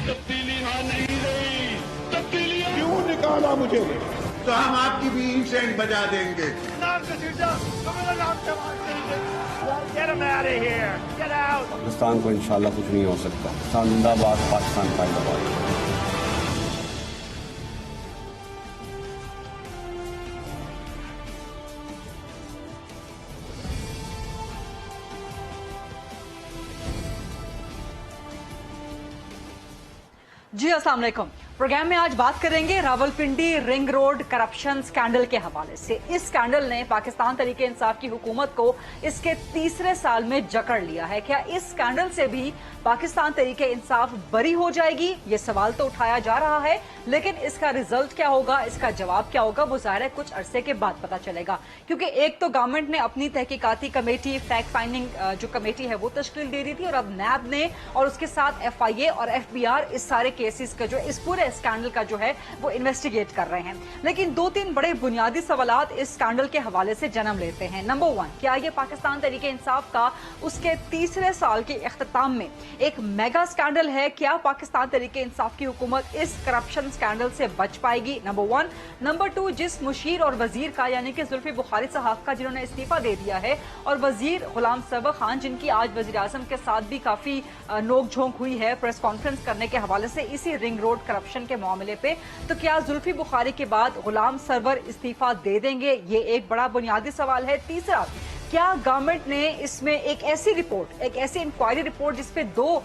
तब्दीली यहाँ नहीं रही, तब्दीली क्यों निकाला मुझे? तो हम आपकी भी इंसेंट बजा देंगे। पाकिस्तान को इंशाल्लाह कुछ नहीं हो सकता। जिंदाबाद पाकिस्तान जिंदाबाद। जी अस्सलाम वालेकुम। प्रोग्राम में आज बात करेंगे Rawalpindi ring road corruption scandal के हवाले से। इस स्कैंडल ने पाकिस्तान तहरीक इंसाफ की हुकूमत को इसके तीसरे साल में जकड़ लिया है। क्या इस स्कैंडल से भी पाकिस्तान तहरीक इंसाफ बरी हो जाएगी? ये सवाल तो उठाया जा रहा है, लेकिन इसका रिजल्ट क्या होगा, इसका जवाब क्या होगा, वो जाहिर है कुछ अरसे के बाद पता चलेगा। क्योंकि एक तो गवर्नमेंट ने अपनी तहकीकाती कमेटी, फैक्ट फाइंडिंग जो कमेटी है वो तश्कील दे दी थी, और अब नैब ने और उसके साथ FIA और FBR इस सारे केसेस का जो इस पूरे स्कैंडल का जो है वो इन्वेस्टिगेट कर रहे हैं। लेकिन दो तीन बड़े बुनियादी सवालात इस स्कैंडल के हवाले से जन्म लेते हैं। नंबर 1, क्या ये पाकिस्तान तहरीक इंसाफ का उसके तीसरे साल के इख्तिताम में एक मेगा स्कैंडल है? क्या पाकिस्तान तहरीक इंसाफ की हुकूमत इस करप्शन स्कैंडल से बच पाएगी? नंबर 1। नंबर 2, जिस मुशीर और वजीर का यानी कि जुल्फी बुखारी साहब का जिन्होंने इस्तीफा दे दिया है, और वजीर गुलाम सरवर खान जिनकी आज वजीर आजम के साथ भी काफी नोक झोंक हुई है प्रेस कॉन्फ्रेंस करने के हवाले से इसी रिंग रोड करप्शन के मामले पे, तो क्या जुल्फी बुखारी के बाद गुलाम सरवर इस्तीफा दे देंगे? ये एक बड़ा बुनियादी सवाल है। तीसरा, क्या गवर्नमेंट ने इसमें एक ऐसी रिपोर्ट, एक ऐसी इंक्वायरी रिपोर्ट जिसपे दो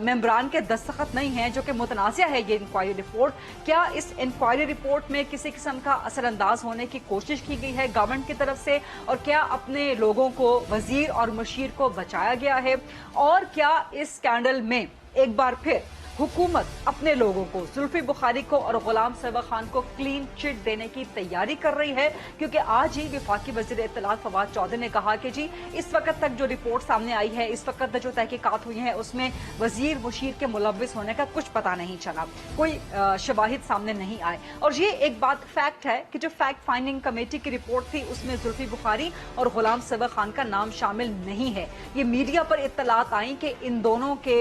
मेंबरान के दस्तखत नहीं हैं, जो कि मुतनाज़िया है ये इंक्वायरी रिपोर्ट, क्या इस इंक्वायरी रिपोर्ट में किसी किस्म का असरअंदाज होने की कोशिश की गई है गवर्नमेंट की तरफ से? और क्या अपने लोगों को, वजीर और मुशीर को बचाया गया है? और क्या इस स्कैंडल में एक बार फिर हुकूमत अपने लोगों को, जुल्फी बुखारी को और गुलाम सरवर खान को क्लीन चिट देने की तैयारी कर रही है? क्योंकि आज ही वफाकी वजीर इत्तलात फवाद चौधरी ने कहा कि जी इस वक्त तक जो रिपोर्ट सामने आई है, इस वक्त तक जो तहकीकात हुई है, उसमें वजीर मुशीर के मुलव्विस होने का कुछ पता नहीं चला, कोई शवाहिद सामने नहीं आए। और ये एक बात फैक्ट है कि जो फैक्ट फाइंडिंग कमेटी की रिपोर्ट थी उसमें जुल्फी बुखारी और गुलाम सरवर खान का नाम शामिल नहीं है। ये मीडिया पर इत्तलात आई कि इन दोनों के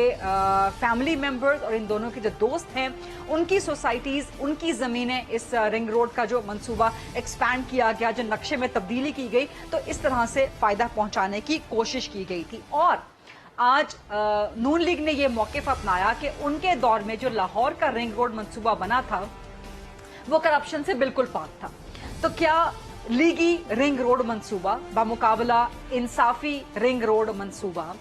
फैमिली मेंबर्स और इन दोनों के जो दोस्त हैं, उनकी सोसाइटीज, उनकी जमीनें, इस रिंग रोड का जो मंसूबा एक्सपैंड किया गया, जो नक्शे में तब्दीली की गई, तो इस तरह से फायदा पहुंचाने की कोशिश की गई थी। और आज नून लीग ने यह मौक़िफ़ अपनाया कि उनके दौर में जो लाहौर का रिंग रोड मंसूबा बना था वो करप्शन से बिल्कुल पाक था। तो क्या लीगी रिंग रोड मंसूबा बामुकाबला इंसाफी रिंग रोड मंसूबा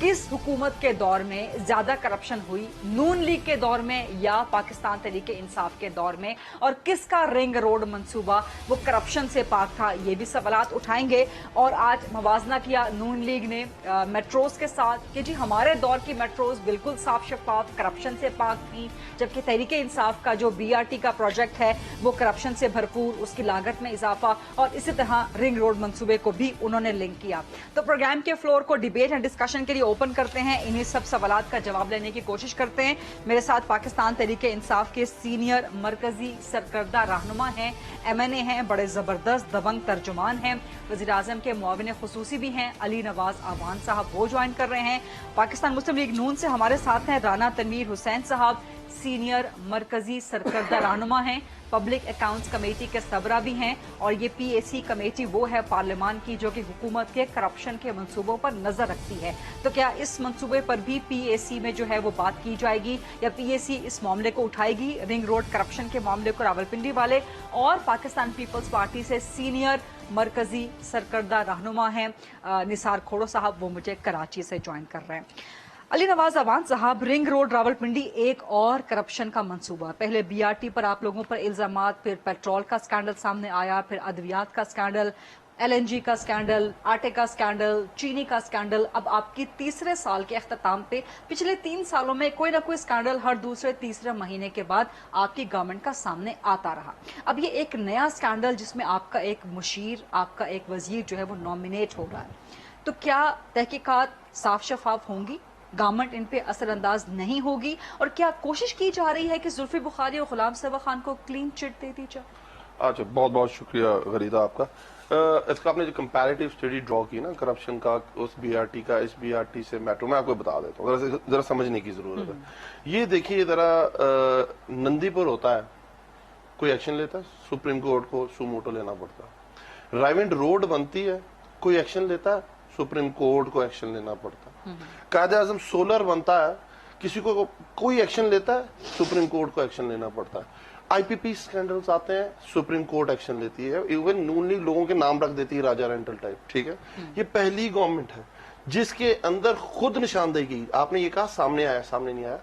किस हुकूमत के दौर में ज्यादा करप्शन हुई, नून लीग के दौर में या पाकिस्तान तहरीक इंसाफ के दौर में? और किसका रिंग रोड मंसूबा वो करप्शन से पाक था? ये भी सवालात उठाएंगे। और आज मवाजना किया नून लीग ने मेट्रोज के साथ कि जी हमारे दौर की मेट्रोज बिल्कुल साफ शफाफ करप्शन से पाक थी, जबकि तहरीक इंसाफ का जो BRT का प्रोजेक्ट है वो करप्शन से भरपूर, उसकी लागत में इजाफा, और इसी तरह रिंग रोड मंसूबे को भी उन्होंने लिंक किया। तो प्रोग्राम के फ्लोर को डिबेट एंड डिस्कशन के लिए ओपन करते हैं, इन्हीं सब सवालात का जवाब लेने की कोशिश करते हैं। मेरे साथ पाकिस्तान तहरीक इंसाफ के सीनियर मरकजी सरकर्दा रहनुमा हैं, MNA हैं, बड़े जबरदस्त दबंग तर्जुमान हैं, वज़ीर आज़म के मुआविन खुसूसी भी हैं, अली नवाज आवान साहब वो ज्वाइन कर रहे हैं। पाकिस्तान मुस्लिम लीग नून से हमारे साथ हैं राना तनवीर हुसैन साहब, सीनियर मरकजी सरकर्दा रहनुमा हैं, पब्लिक अकाउंट्स कमेटी के सबरा भी हैं, और ये PAC कमेटी वो है पार्लियामान की जो कि हुकूमत के करप्शन के मंसूबों पर नजर रखती है। तो क्या इस मंसूबे पर भी PAC में जो है वो बात की जाएगी, या PAC इस मामले को उठाएगी, रिंग रोड करप्शन के मामले को रावलपिंडी वाले? और पाकिस्तान पीपल्स पार्टी से सीनियर मरकजी सरकर्दा रहनुमा हैं निसार खोड़ो साहब, वो मुझे कराची से ज्वाइन कर रहे हैं। अली नवाज अवान साहब, रिंग रोड रावलपिंडी एक और करप्शन का मंसूबा, पहले BRT पर आप लोगों पर इल्जामात, फिर पेट्रोल का स्कैंडल सामने आया, फिर अद्वियात का स्कैंडल, LNG का स्कैंडल, आटे का स्कैंडल, चीनी का स्कैंडल, अब आपकी तीसरे साल के अख्ताम पे पिछले 3 सालों में कोई ना कोई स्कैंडल हर दूसरे तीसरे महीने के बाद आपकी गवर्नमेंट का सामने आता रहा। अब ये एक नया स्कैंडल जिसमें आपका एक मुशीर, आपका एक वजीर जो है वो नॉमिनेट हो रहा है, तो क्या तहकीकात साफ शफाफ होंगी? गवर्नमेंट इन पे असरअंदाज नहीं होगी? और क्या कोशिश की जा रही है कि जुल्फी बुखारी और गुलाम सरवर खान को क्लीन चिट दे दी जाए? अच्छा, बहुत बहुत शुक्रिया गरीदा आपका। इसका आपने जो कंपैरेटिव स्टडी ड्रॉ की ना करप्शन का, उस बीआरटी का इस बीआरटी से मेट्रो, मैं आपको बता देता हूँ, जरा समझने की जरूरत है। ये देखिए जरा, नंदीपुर होता है, कोई एक्शन लेता है, सुप्रीम कोर्ट को सुमोटो लेना पड़ता है। रायविंड रोड बनती है, कोई एक्शन लेता है, सुप्रीम कोर्ट को एक्शन लेना पड़ता है। कायदे आजम सोलर बनता है, किसी को कोई एक्शन लेता है, सुप्रीम कोर्ट को एक्शन लेना पड़ता है। आईपीपी स्कैंडल्स आते हैं, सुप्रीम कोर्ट एक्शन लेती है, इवन नून लीग लोगों के नाम रख देती है राजा रेंटल टाइप, ठीक है। ये पहली गवर्नमेंट है जिसके अंदर खुद निशानदेही की, आपने ये कहा सामने आया, सामने नहीं आया,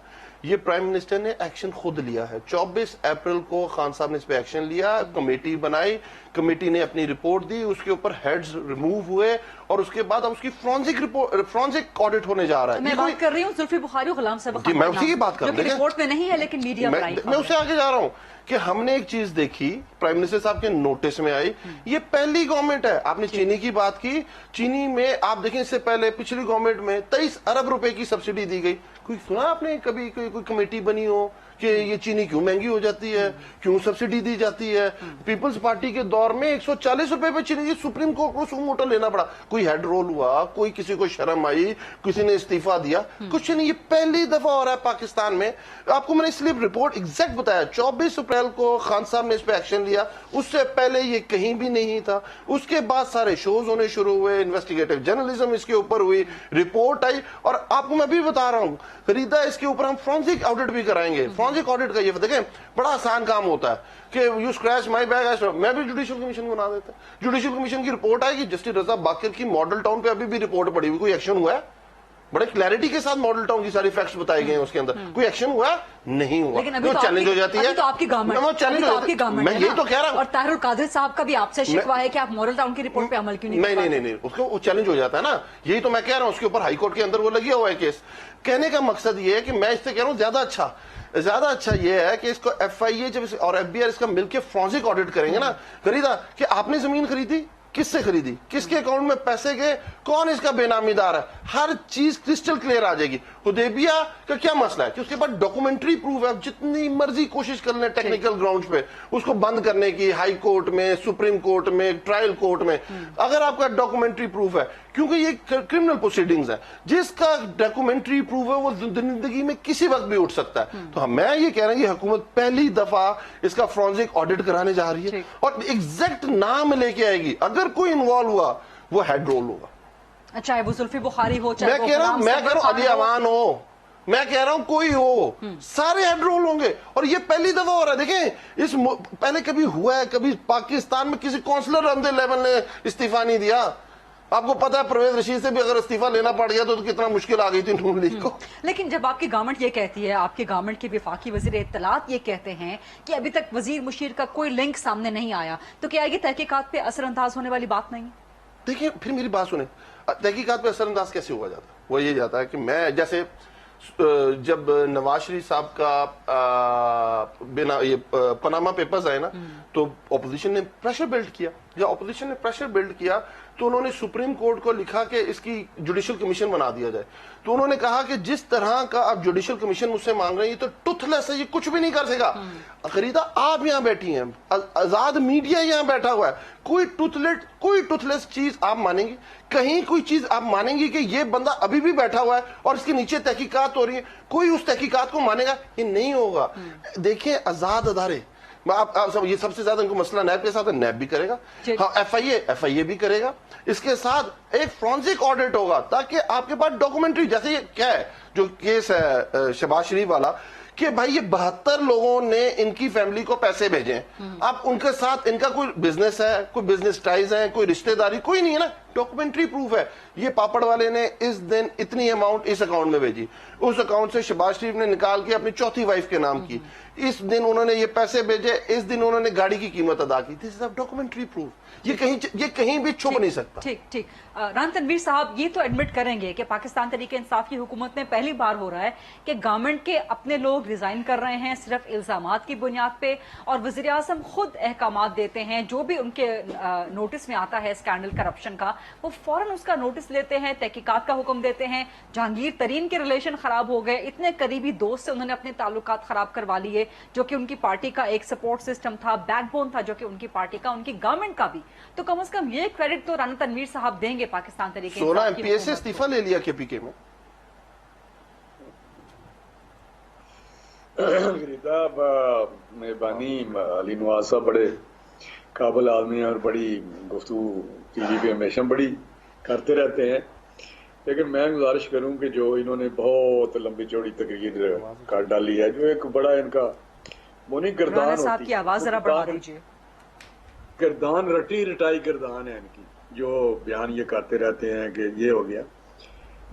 ये प्राइम मिनिस्टर ने एक्शन खुद लिया है। 24 अप्रैल को खान साहब ने इस पे एक्शन लिया, कमेटी बनाई, कमेटी ने अपनी रिपोर्ट दी, उसके ऊपर हेड्स रिमूव हुए और उसके बाद अब उसकी फॉरेंसिक ऑडिट होने जा रहा है। मैं बात कर रही हूँ जुल्फी बुखारी और गुलाम साहब, मैं उसी की बात कर रहा हूँ, रिपोर्ट में नहीं है लेकिन मीडिया में आई। मैं उससे आगे जा रहा हूँ कि हमने एक चीज देखी, प्राइम मिनिस्टर साहब के नोटिस में आई, ये पहली गवर्नमेंट है। आपने चीनी की बात की, चीनी में आप देखें इससे पहले पिछली गवर्नमेंट में 23 अरब रुपए की सब्सिडी दी गई। कोई सुना आपने कभी कोई कमेटी बनी हो कि ये चीनी क्यों महंगी हो जाती है, क्यों सब्सिडी दी जाती है? पीपल्स पार्टी के दौर में 140 रुपए पे चीनी, सुप्रीम कोर्ट को सुमोटो लेना पड़ा। कोई हेड रोल हुआ, कोई किसी को शर्म आई, किसी ने इस्तीफा दिया? कुछ नहीं, ये पहली दफा हो रहा है पाकिस्तान में। आपको मैंने इसलिए रिपोर्ट एग्जैक्ट बताया, 24 अप्रैल को खान साहब ने इस पे एक्शन लिया, उससे पहले ये कहीं भी नहीं था। उसके बाद सारे शोज होने शुरू हुए, इन्वेस्टिगेटिव जर्नलिज्म इसके ऊपर हुई, रिपोर्ट आई, और आपको मैं भी बता रहा हूँ खरीदा, इसके ऊपर हम फॉरेंसिक ऑडिट भी कराएंगे। फॉरेंसिक ऑडिट का ये देखें बड़ा आसान काम होता है कि यू स्क्रैच माई बैग, मैं भी जुडिशियल कमीशन बना देता है। जुडिशियल कमीशन की रिपोर्ट आएगी, जस्टिस रजा बाकिर की मॉडल टाउन पे अभी भी रिपोर्ट पड़ी हुई, कोई एक्शन हुआ है? बड़े क्लैरिटी के साथ मॉडल टाउन की सारी फैक्ट्स बताए गए हैं उसके अंदर, कोई एक्शन हुआ नहीं हुआ। लेकिन अभी तो चैलेंज हो जाती है, तो आपकी गवर्नमेंट, मैं यही तो कह रहा हूँ। और ताहिरुल कादिर साहब का भी आपसे शिकवा है कि आप मॉडल टाउन की रिपोर्ट पे अमल क्यों नहीं, उसको चैलेंज हो जाता है ना, यही तो मैं कह रहा हूँ। उसके ऊपर हाईकोर्ट के अंदर वो लगी हुआ है केस। कहने का मकसद ये है कि मैं इससे कह रहा हूँ ज्यादा अच्छा ये है कि इसको एफआईए जब और एफबीआर इसका मिलकर फॉरेंसिक ऑडिट करेंगे ना खरीदा, कि आपने जमीन खरीदी, किससे खरीदी, किसके अकाउंट में पैसे गए, कौन इसका बेनामीदार है, हर चीज क्रिस्टल क्लियर आ जाएगी। हुदैबिया का क्या मसला है कि उसके बाद डॉक्यूमेंट्री प्रूफ है, जितनी मर्जी कोशिश कर लें टेक्निकल ग्राउंड्स पे उसको बंद करने की, हाई कोर्ट में, सुप्रीम कोर्ट में, ट्रायल कोर्ट में, अगर आपका डॉक्यूमेंट्री प्रूफ है, क्योंकि ये क्रिमिनल प्रोसीडिंग्स है, जिसका डॉक्यूमेंट्री प्रूफ है वो जिंदगी में किसी वक्त भी उठ सकता है। तो मैं ये कह रहा हूं कि हुकूमत पहली दफा इसका फॉरेंसिक ऑडिट कराने जा रही है और एग्जैक्ट नाम लेके आएगी। अगर कोई इन्वॉल्व हुआ वो हेड रोल होगा, चाहे वो जुल्फी बुखारी हो, चाहे मैं कह रहा हूं अली अमान हो, मैं कह रहा हूं कोई हो, सारे हेड रोल होंगे। और ये पहली दफा हो रहा है। देखें, इस पहले कभी हुआ है, कभी पाकिस्तान में किसी काउंसलर ऑन द लेवल ने इस्तीफा नहीं दिया। आपको पता है परवेज रशीद से भी अगर इस्तीफा लेना पड़ गया तो कितना मुश्किल आ गई थी नून लीग को। लेकिन जब आपकी गवर्नमेंट ये कहती है, आपकी गवर्नमेंट के वफाकी वजीर इत्तलात ये कहते हैं कि अभी तक वजीर मुशीर का कोई लिंक सामने नहीं आया, तो क्या ये तहकीकात पे असरअंदाज होने वाली बात नहीं? देखिए, फिर मेरी बात सुने, तहकीकात पे असरअंदाज कैसे हुआ जाता है? वो ये जाता है कि मैं जैसे जब नवाज शरीफ साहब का बिना ये पनामा पेपर्स आए ना, तो ऑपोजिशन ने प्रेशर बिल्ड किया। जब ऑपोजिशन ने प्रेशर बिल्ड किया तो उन्होंने सुप्रीम कोर्ट को लिखा कि इसकी जुडिशियल कमीशन बना दिया जाए। तो उन्होंने कहा कि जिस तरह का आप जुडिशियल कमीशन मुझसे मांग रहे हैं, ये तो टूथलेस है, ये कुछ भी नहीं कर सकेगा। खरीदा, आप यहाँ बैठी हैं, आजाद मीडिया यहाँ बैठा हुआ है, कोई टूथलेस चीज आप मानेंगे? कहीं कोई चीज आप मानेंगे कि ये बंदा अभी भी बैठा हुआ है और इसके नीचे तहकीकात हो रही है? कोई उस तहकीकात को मानेगा? ये नहीं होगा। देखिए, आजाद अदारे, आप सब, ये सबसे ज्यादा इनको मसला नैब के साथ है, नैब भी करेगा, हाँ एफआईए भी करेगा। इसके साथ एक फॉरेंसिक ऑडिट होगा ताकि आपके पास डॉक्यूमेंट्री, जैसे ये क्या है जो केस है शहबाज शरीफ वाला, कि भाई ये 72 लोगों ने इनकी फैमिली को पैसे भेजे, आप उनके साथ इनका कोई बिजनेस है, कोई बिजनेस टाइज है, कोई रिश्तेदारी, कोई नहीं है ना, डॉक्यूमेंट्री प्रूफ है। ये पापड़ वाले ने इस दिन इतनी अमाउंट इस अकाउंट में भेजी, उस अकाउंट से शहबाज शरीफ ने निकाल के अपनी चौथी वाइफ के नाम की, इस दिन उन्होंने ये पैसे भेजे, इस दिन उन्होंने गाड़ी की कीमत अदा की। This is documentary proof. ये कहीं भी छुप नहीं सकता। ठीक राम तनवीर साहब, ये तो एडमिट करेंगे कि पाकिस्तान तहरीक इंसाफ की हुकूमत में पहली बार हो रहा है कि गवर्नमेंट के अपने लोग रिजाइन कर रहे हैं सिर्फ इल्जामात की बुनियाद पे, और वजीर आजम खुद अहकामात देते हैं जो भी उनके नोटिस में आता है स्कैंडल करप्शन का, वो फौरन उसका नोटिस लेते हैं, तहकीकात का हुक्म देते हैं। जहांगीर तरीन के रिलेशन खराब हो गए, इतने करीबी दोस्त से उन्होंने अपने ताल्लुकात खराब करवा लिए, जो कि उनकी पार्टी का एक सपोर्ट सिस्टम था, बैकबोन था, जो कि उनकी पार्टी का, उनकी गवर्नमेंट का भी। तो कम से कम ये क्रेडिट तो राना तनवीर साहब देंगे पाकिस्तान तरीके 16 MPs से इस्तीफा ले लिया KPK में। गरीदा मेहरबानी, अली नवाज साहब बड़े काबिल आदमी हैं और बड़ी गुफ्तगू टीवी पे हमेशा बड़ी करते रहते हैं, लेकिन मैं गुजारिश करूं कि जो इन्होंने बहुत लंबी चौड़ी तकरीर कर डाली है, जो एक बड़ा इनका मुनी गर्दान साहब की आवाज जरा बढ़ा दीजिए। गर्दान रटी रटाई गर्दान है इनकी, जो बयान ये करते रहते हैं कि ये हो गया।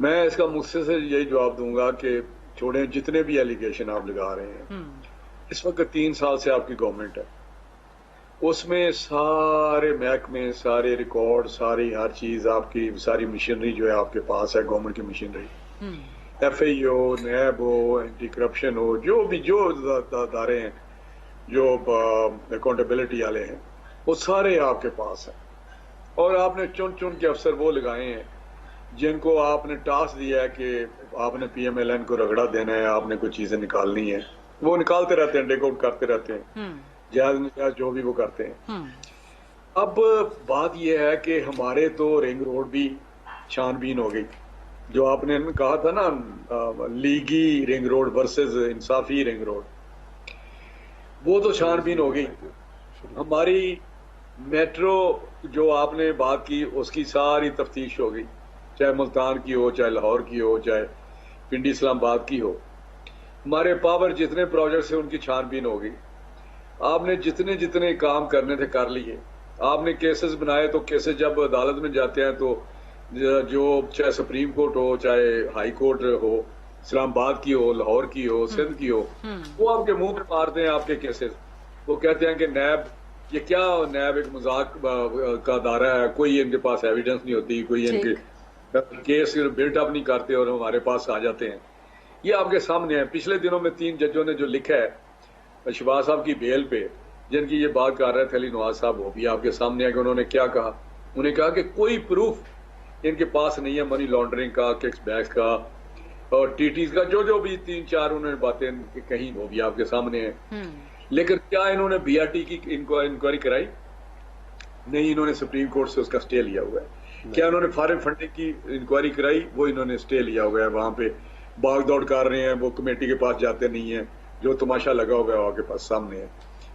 मैं इसका मुझसे से यही जवाब दूंगा कि छोड़ें, जितने भी एलिगेशन आप लगा रहे हैं, इस वक्त 3 साल से आपकी गवर्नमेंट है, उसमें सारे महकमे, सारे रिकॉर्ड, सारी हर चीज, आपकी सारी मशीनरी जो है आपके पास है, गवर्नमेंट की मशीनरी, FAO, NAB हो, एंटी करप्शन हो, जो अदारे हैं जो अकाउंटेबिलिटी वाले हैं, वो सारे आपके पास है। और आपने चुन चुन के अफसर वो लगाए हैं जिनको आपने टास्क दिया है कि आपने PMLN को रगड़ा देना है, आपने कुछ चीजें निकालनी है, वो निकालते रहते हैं, टेक आउट करते रहते हैं, जायज जो भी वो करते हैं। अब बात यह है कि हमारे तो रिंग रोड भी छानबीन हो गई, जो आपने कहा था ना, लीगी रिंग रोड वर्सेस इंसाफी रिंग रोड, वो तो छानबीन हो गई। हमारी मेट्रो जो आपने बात की, उसकी सारी तफ्तीश हो गई, चाहे मुल्तान की हो, चाहे लाहौर की हो, चाहे पिंडी इस्लामाबाद की हो। हमारे पावर जितने प्रोजेक्ट्स हैं उनकी छानबीन हो गई। आपने जितने जितने काम करने थे कर लिए। आपने केसेस बनाए, तो केसेस जब अदालत में जाते हैं तो जो चाहे सुप्रीम कोर्ट हो, चाहे हाई कोर्ट हो, इस्लामाबाद की हो, लाहौर की हो, सिंध की हो, वो आपके मुंह पे मारते हैं आपके केसेस। वो कहते हैं कि नैब, ये क्या, नैब एक मजाक का दायरा है, कोई इनके पास एविडेंस नहीं होती, कोई इनके केस बिल्डअप नहीं करते और हमारे पास आ जाते हैं। ये आपके सामने है। पिछले दिनों में 3 जजों ने जो लिखा है शहबाज साहब की बेल पे, जिनकी ये बात कर रहे थे अली नवाज साहब, वो भी आपके सामने है कि उन्होंने क्या कहा। उन्होंने कहा कि कोई प्रूफ इनके पास नहीं है मनी लॉन्ड्रिंग का, किक्स बैक्स का और TTs का, जो भी 3-4 उन्होंने बातें कही, वो भी आपके सामने है। लेकिन क्या इन्होंने BRT की इंक्वायरी कराई? नहीं, इन्होंने सुप्रीम कोर्ट से उसका स्टे लिया हुआ है। क्या इन्होंने फॉरेन फंडिंग की इंक्वायरी कराई? वो इन्होंने स्टे लिया हुआ है। वहां पे भाग दौड़ कर रहे हैं, वो कमेटी के पास जाते नहीं है, जो तमाशा लगा हुआ है आपके पास सामने है।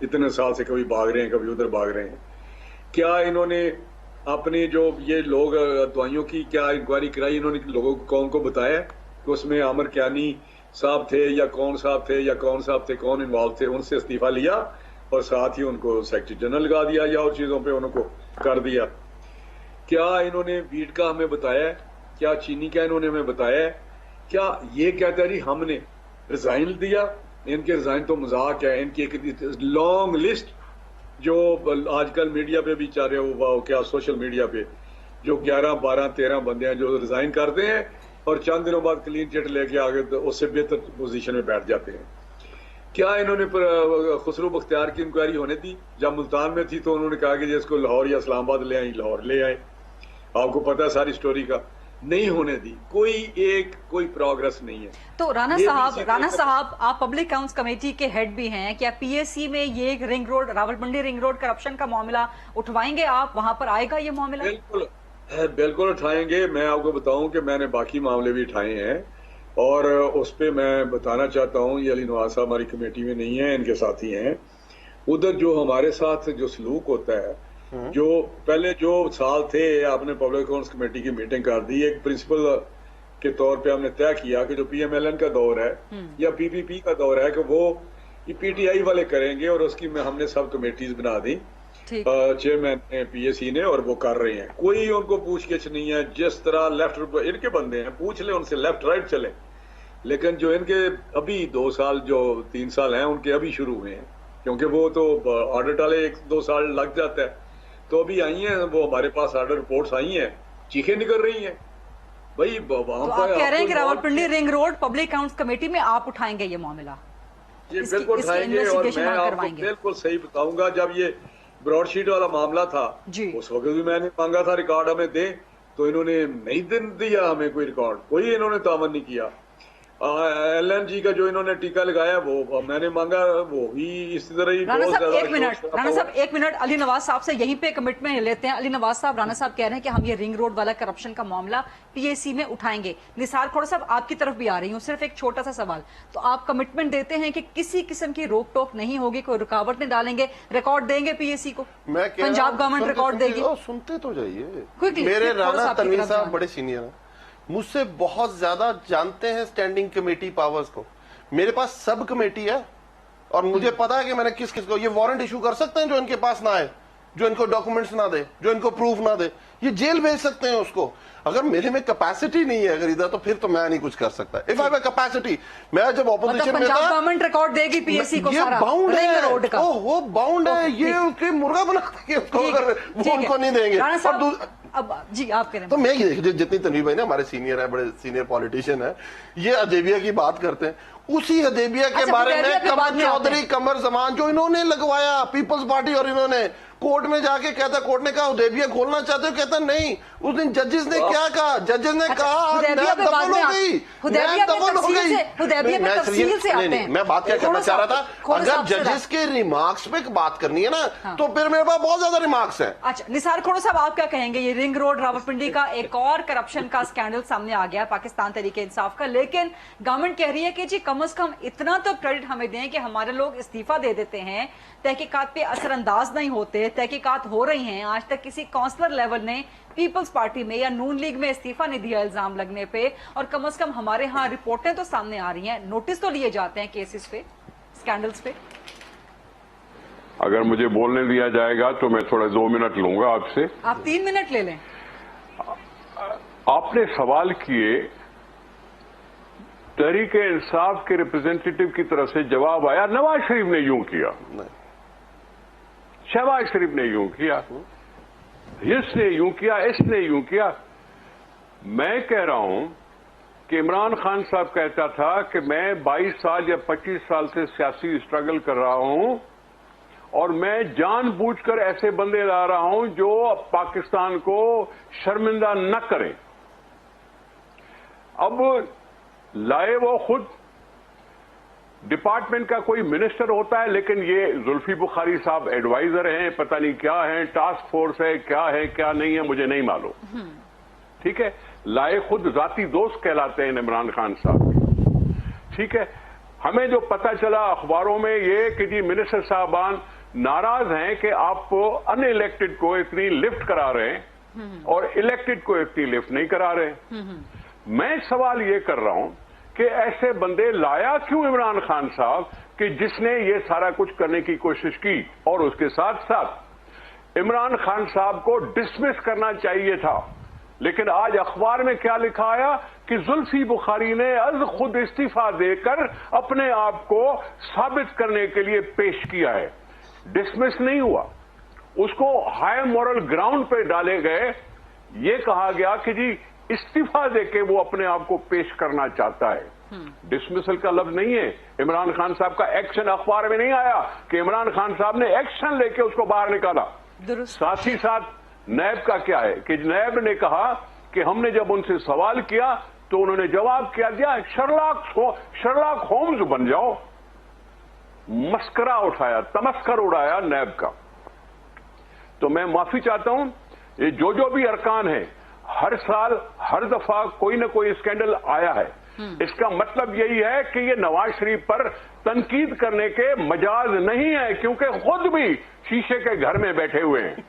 इतने साल से कभी भाग रहे हैं, कभी उधर भाग रहे हैं। क्या इन्होंने अपने जो ये लोग दवाइयों की क्या इंक्वायरी कराई? इन्होंने लोगों को, कौन को बताया कि उसमें आमिर कियानी साहब थे या कौन साहब थे या कौन साहब थे, कौन इन्वॉल्व थे? उनसे इस्तीफा लिया और साथ ही उनको सेक्रेटरी जनरल लगा दिया या और चीजों पे उनको कर दिया। क्या इन्होंने वीट का हमें बताया? क्या चीनी का इन्होंने हमें बताया? क्या ये कहते हैं जी हमने रिजाइन दिया? इनके रिजाइन तो मजाक है। इनकी एक लॉन्ग लिस्ट जो आजकल मीडिया पे भी चल रहे हो, क्या सोशल मीडिया पे, जो 11, 12, 13 बंदे हैं जो रिजाइन करते हैं और चंद दिनों बाद क्लीन चिट लेके आगे तो उससे बेहतर पोजीशन में बैठ जाते हैं। क्या इन्होंने खुसरो बख्तियार की इंक्वायरी होने दी? जब मुल्तान में थी तो उन्होंने कहा कि जिसको लाहौर या इस्लामाबाद ले आई, लाहौर ले आए। आपको पता है सारी स्टोरी का। नहीं होने दी, कोई प्रोग्रेस नहीं है। तो राणा साहब आप पब्लिक अकाउंट्स कमेटी के हेड भी हैं, क्या PAC में ये ring road, Rawalpindi ring road corruption का मामला उठवाएंगे आप? वहां पर आएगा ये मामला? बिल्कुल उठाएंगे। मैं आपको बताऊं कि मैंने बाकी मामले भी उठाए हैं और उस पर मैं बताना चाहता हूं, ये अली नवाज साहब हमारी कमेटी में नहीं है, इनके साथी हैं। उधर जो हमारे साथ जो सलूक होता है, जो पहले जो साल थे, आपने पब्लिक अकाउंट्स कमेटी की मीटिंग कर दी, एक प्रिंसिपल के तौर पे हमने तय किया कि जो PMLN का दौर है या PPP का दौर है कि वो PTI वाले करेंगे और उसकी में हमने सब कमेटीज बना दी, चेयरमैन ने, PAC ने, और वो कर रहे हैं। कोई उनको पूछ गिछ नहीं है। जिस तरह लेफ्ट इनके बंदे हैं, पूछ ले उनसे, लेफ्ट राइट चले। लेकिन जो इनके अभी 2 साल जो 3 साल हैं उनके अभी शुरू हुए हैं, क्योंकि वो तो ऑडिट वाले 1-2 साल लग जाता है। तो अभी आई हैं वो, हमारे पास ऑर्डर रिपोर्ट्स आई हैं, चीखें निकल रही हैं भाई वहां तो आप कह रहे हैं कि Rawalpindi ring road public accounts committee में आप उठाएंगे ये मामला? ये बिल्कुल उठाएंगे और मैं आपको बिल्कुल सही बताऊंगा। जब ये ब्रॉड शीट वाला मामला था जी। उस वक्त भी मैंने मांगा था रिकॉर्ड हमें दे, तो इन्होंने नहीं दिया हमें कोई रिकॉर्ड, कोई इन्होंने तामन नहीं किया। LNG का जो इन्होंने टीका लगाया वो मैंने मांगा, वो भी इसी तरह ही राणा बहुत साहब ज्यादा एक मिनट, राणा साहब एक मिनट, अली नवाज साहब से यहीं पे कमिटमेंट लेते हैं। अली नवाज साहब, राणा साहब कह रहे हैं कि हम ये रिंग रोड वाला करप्शन का मामला PAC में उठाएंगे। निसार खोड़ा साहब आपकी तरफ भी आ रही हूँ, सिर्फ एक छोटा सा सवाल, तो आप कमिटमेंट देते हैं कि किसी किस्म की रोक टोक नहीं होगी, कोई रुकावट नहीं डालेंगे, रिकॉर्ड देंगे PAC को? मैं कह रहा पंजाब हूं, गवर्नमेंट रिकॉर्ड देगी? सुनते तो जाइए। Quickly, मेरे थोड़ा सा राणा आपकी तनवीर तरफ साहब जाएं। बड़े सीनियर हैं, मुझसे बहुत ज्यादा जानते हैं स्टैंडिंग कमेटी पावर्स को। मेरे पास सब कमेटी है और मुझे पता है कि मैंने किस किस को ये वारंट इशू कर सकते हैं जो इनके पास ना आए, जो इनको डॉक्यूमेंट्स ना दे, जो इनको प्रूफ ना दे, ये जेल भेज सकते हैं उसको। अगर मेरे में कैपेसिटी नहीं है अगर इधर, तो फिर तो मैं नहीं कुछ कर सकता। इफ आई हैव कैपेसिटी, मैं जब ऑपोजिशन में पंजाब था, गवर्नमेंट रिकॉर्ड देगी PAC को ये सारा बाउंड रिंग है, रोड का? वो बाउंड है, ओके, ये ठीक। उसके मुर्गा बना देंगे उसको ठीक है, अगर ठीक वो है। उनको नहीं देंगे। राणा और साहब, अब जी आप करें। तो मैं ये देखिए, जितनी तनवीर भाई ना हमारे सीनियर है, बड़े सीनियर पॉलिटिशियन है, ये हदेबिया की बात करते हैं, उसी हदेबिया के अच्छा, बारे हुदैबिया में के बाद कमर में आते चौधरी, हैं। कमर जमान जो इन्होंने लगवाया पीपल्स पार्टी, और इन्होंने कोर्ट में जाके कहता, कोर्ट ने कहा हुदैबिया खोलना चाहते हो, कहता नहीं। उस दिन जजेस ने क्या कहा, जजेस ने कहा हुदैबिया पे बाद में हुदैबिया पे तफसील से आते हैं। मैं बात क्या करना चाह रहा था, अगर जजेस के रिमार्क्स पे बात करनी है ना, तो फिर मेरे पास बहुत ज्यादा रिमार्क्स है। अच्छा, निसार खोड़ा साहब आप क्या कहेंगे? ये रिंग रोड रावलपिंडी का एक और करप्शन का स्कैंडल सामने आ गया पाकिस्तान तहरीक इंसाफ का, लेकिन गवर्नमेंट कह रही है कि जी कम से कम इतना तो क्रेडिट हमें दें कि हमारे लोग इस्तीफा दे देते हैं, तहकीकात पे असरअंदाज नहीं होते, तहकीकात हो रही हैं। आज तक किसी काउंसलर लेवल ने पीपल्स पार्टी में या नून लीग में इस्तीफा नहीं दिया इल्जाम लगने पे, और कम से कम हमारे यहाँ रिपोर्टें तो सामने आ रही हैं, नोटिस तो लिए जाते हैं केसेस पे, स्कैंडल्स पे। अगर मुझे बोलने दिया जाएगा तो मैं थोड़ा 2 मिनट लूंगा आपसे। आप 3 मिनट ले लें। आपने सवाल किए, तहरीक इंसाफ के रिप्रेजेंटेटिव की तरफ से जवाब आया नवाज शरीफ ने यूं किया, शहबाज शरीफ ने यूं किया, इसने यूं किया, इसने यूं किया। मैं कह रहा हूं कि इमरान खान साहब कहता था कि मैं 22 साल या 25 साल से सियासी स्ट्रगल कर रहा हूं और मैं जानबूझकर ऐसे बंदे ला रहा हूं जो पाकिस्तान को शर्मिंदा न करें। अब लाए वो खुद, डिपार्टमेंट का कोई मिनिस्टर होता है, लेकिन ये जुल्फी बुखारी साहब एडवाइजर हैं, पता नहीं क्या है, टास्क फोर्स है, क्या नहीं है, मुझे नहीं मालूम। ठीक है, लाए खुद जाती दोस्त कहलाते हैं इमरान खान साहब। ठीक है, हमें जो पता चला अखबारों में ये कि जी मिनिस्टर साहबान नाराज हैं कि आप अनइलेक्टेड को इतनी लिफ्ट करा रहे हैं और इलेक्टेड को इतनी लिफ्ट नहीं करा रहे। मैं सवाल ये कर रहा हूं कि ऐसे बंदे लाया क्यों इमरान खान साहब कि जिसने ये सारा कुछ करने की कोशिश की, और उसके साथ साथ इमरान खान साहब को डिसमिस करना चाहिए था। लेकिन आज अखबार में क्या लिखा आया कि जुल्फी बुखारी ने अज खुद इस्तीफा देकर अपने आप को साबित करने के लिए पेश किया है। डिसमिस नहीं हुआ, उसको हाई मॉरल ग्राउंड पे डाले गए। ये कहा गया कि जी इस्तीफा देके वो अपने आप को पेश करना चाहता है। डिसमिसल का लफ्ज नहीं है। इमरान खान साहब का एक्शन अखबार में नहीं आया कि इमरान खान साहब ने एक्शन लेके उसको बाहर निकाला। साथ ही साथ नैब का क्या है कि नैब ने कहा कि हमने जब उनसे सवाल किया तो उन्होंने जवाब क्या दिया, शर्लॉक होम्स बन जाओ। मस्करा उठाया, तमस्कर उड़ाया नैब का। तो मैं माफी चाहता हूं, ये जो भी अरकान है, हर साल हर दफा कोई ना कोई स्कैंडल आया है। इसका मतलब यही है कि ये नवाज शरीफ पर तनकीद करने के मजाज नहीं है, क्योंकि खुद भी शीशे के घर में बैठे हुए हैं,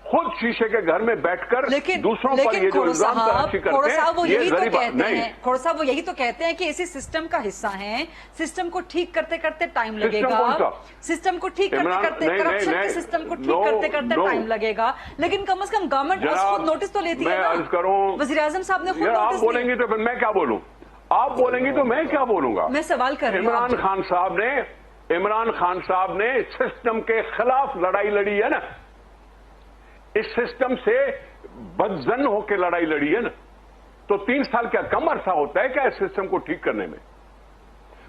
खुद शीशे के घर में बैठकर दूसरों पर ये जो इल्जाम तराशी करते हैं, वो यही तो कहते नहीं। हैं, खोड़ा साहब वो यही तो कहते हैं कि इसी सिस्टम का हिस्सा हैं, सिस्टम को ठीक करते करते टाइम लगेगा, सिस्टम को ठीक करते करते, करप्शन के सिस्टम को ठीक करते करते टाइम लगेगा। लेकिन कम से कम गवर्नमेंट खुद नोटिस तो लेती है ना। वज़ीर आज़म साहब ने खुद नोटिस आप बोलेंगी तो फिर मैं क्या बोलूं, आप बोलेंगी तो मैं क्या बोलूंगा। मैं सवाल कर रही हूं। इमरान खान साहब ने सिस्टम के खिलाफ लड़ाई लड़ी है ना, इस सिस्टम से बदजन होकर लड़ाई लड़ी है ना। तो 3 साल क्या कम अरसा होता है क्या इस सिस्टम को ठीक करने में?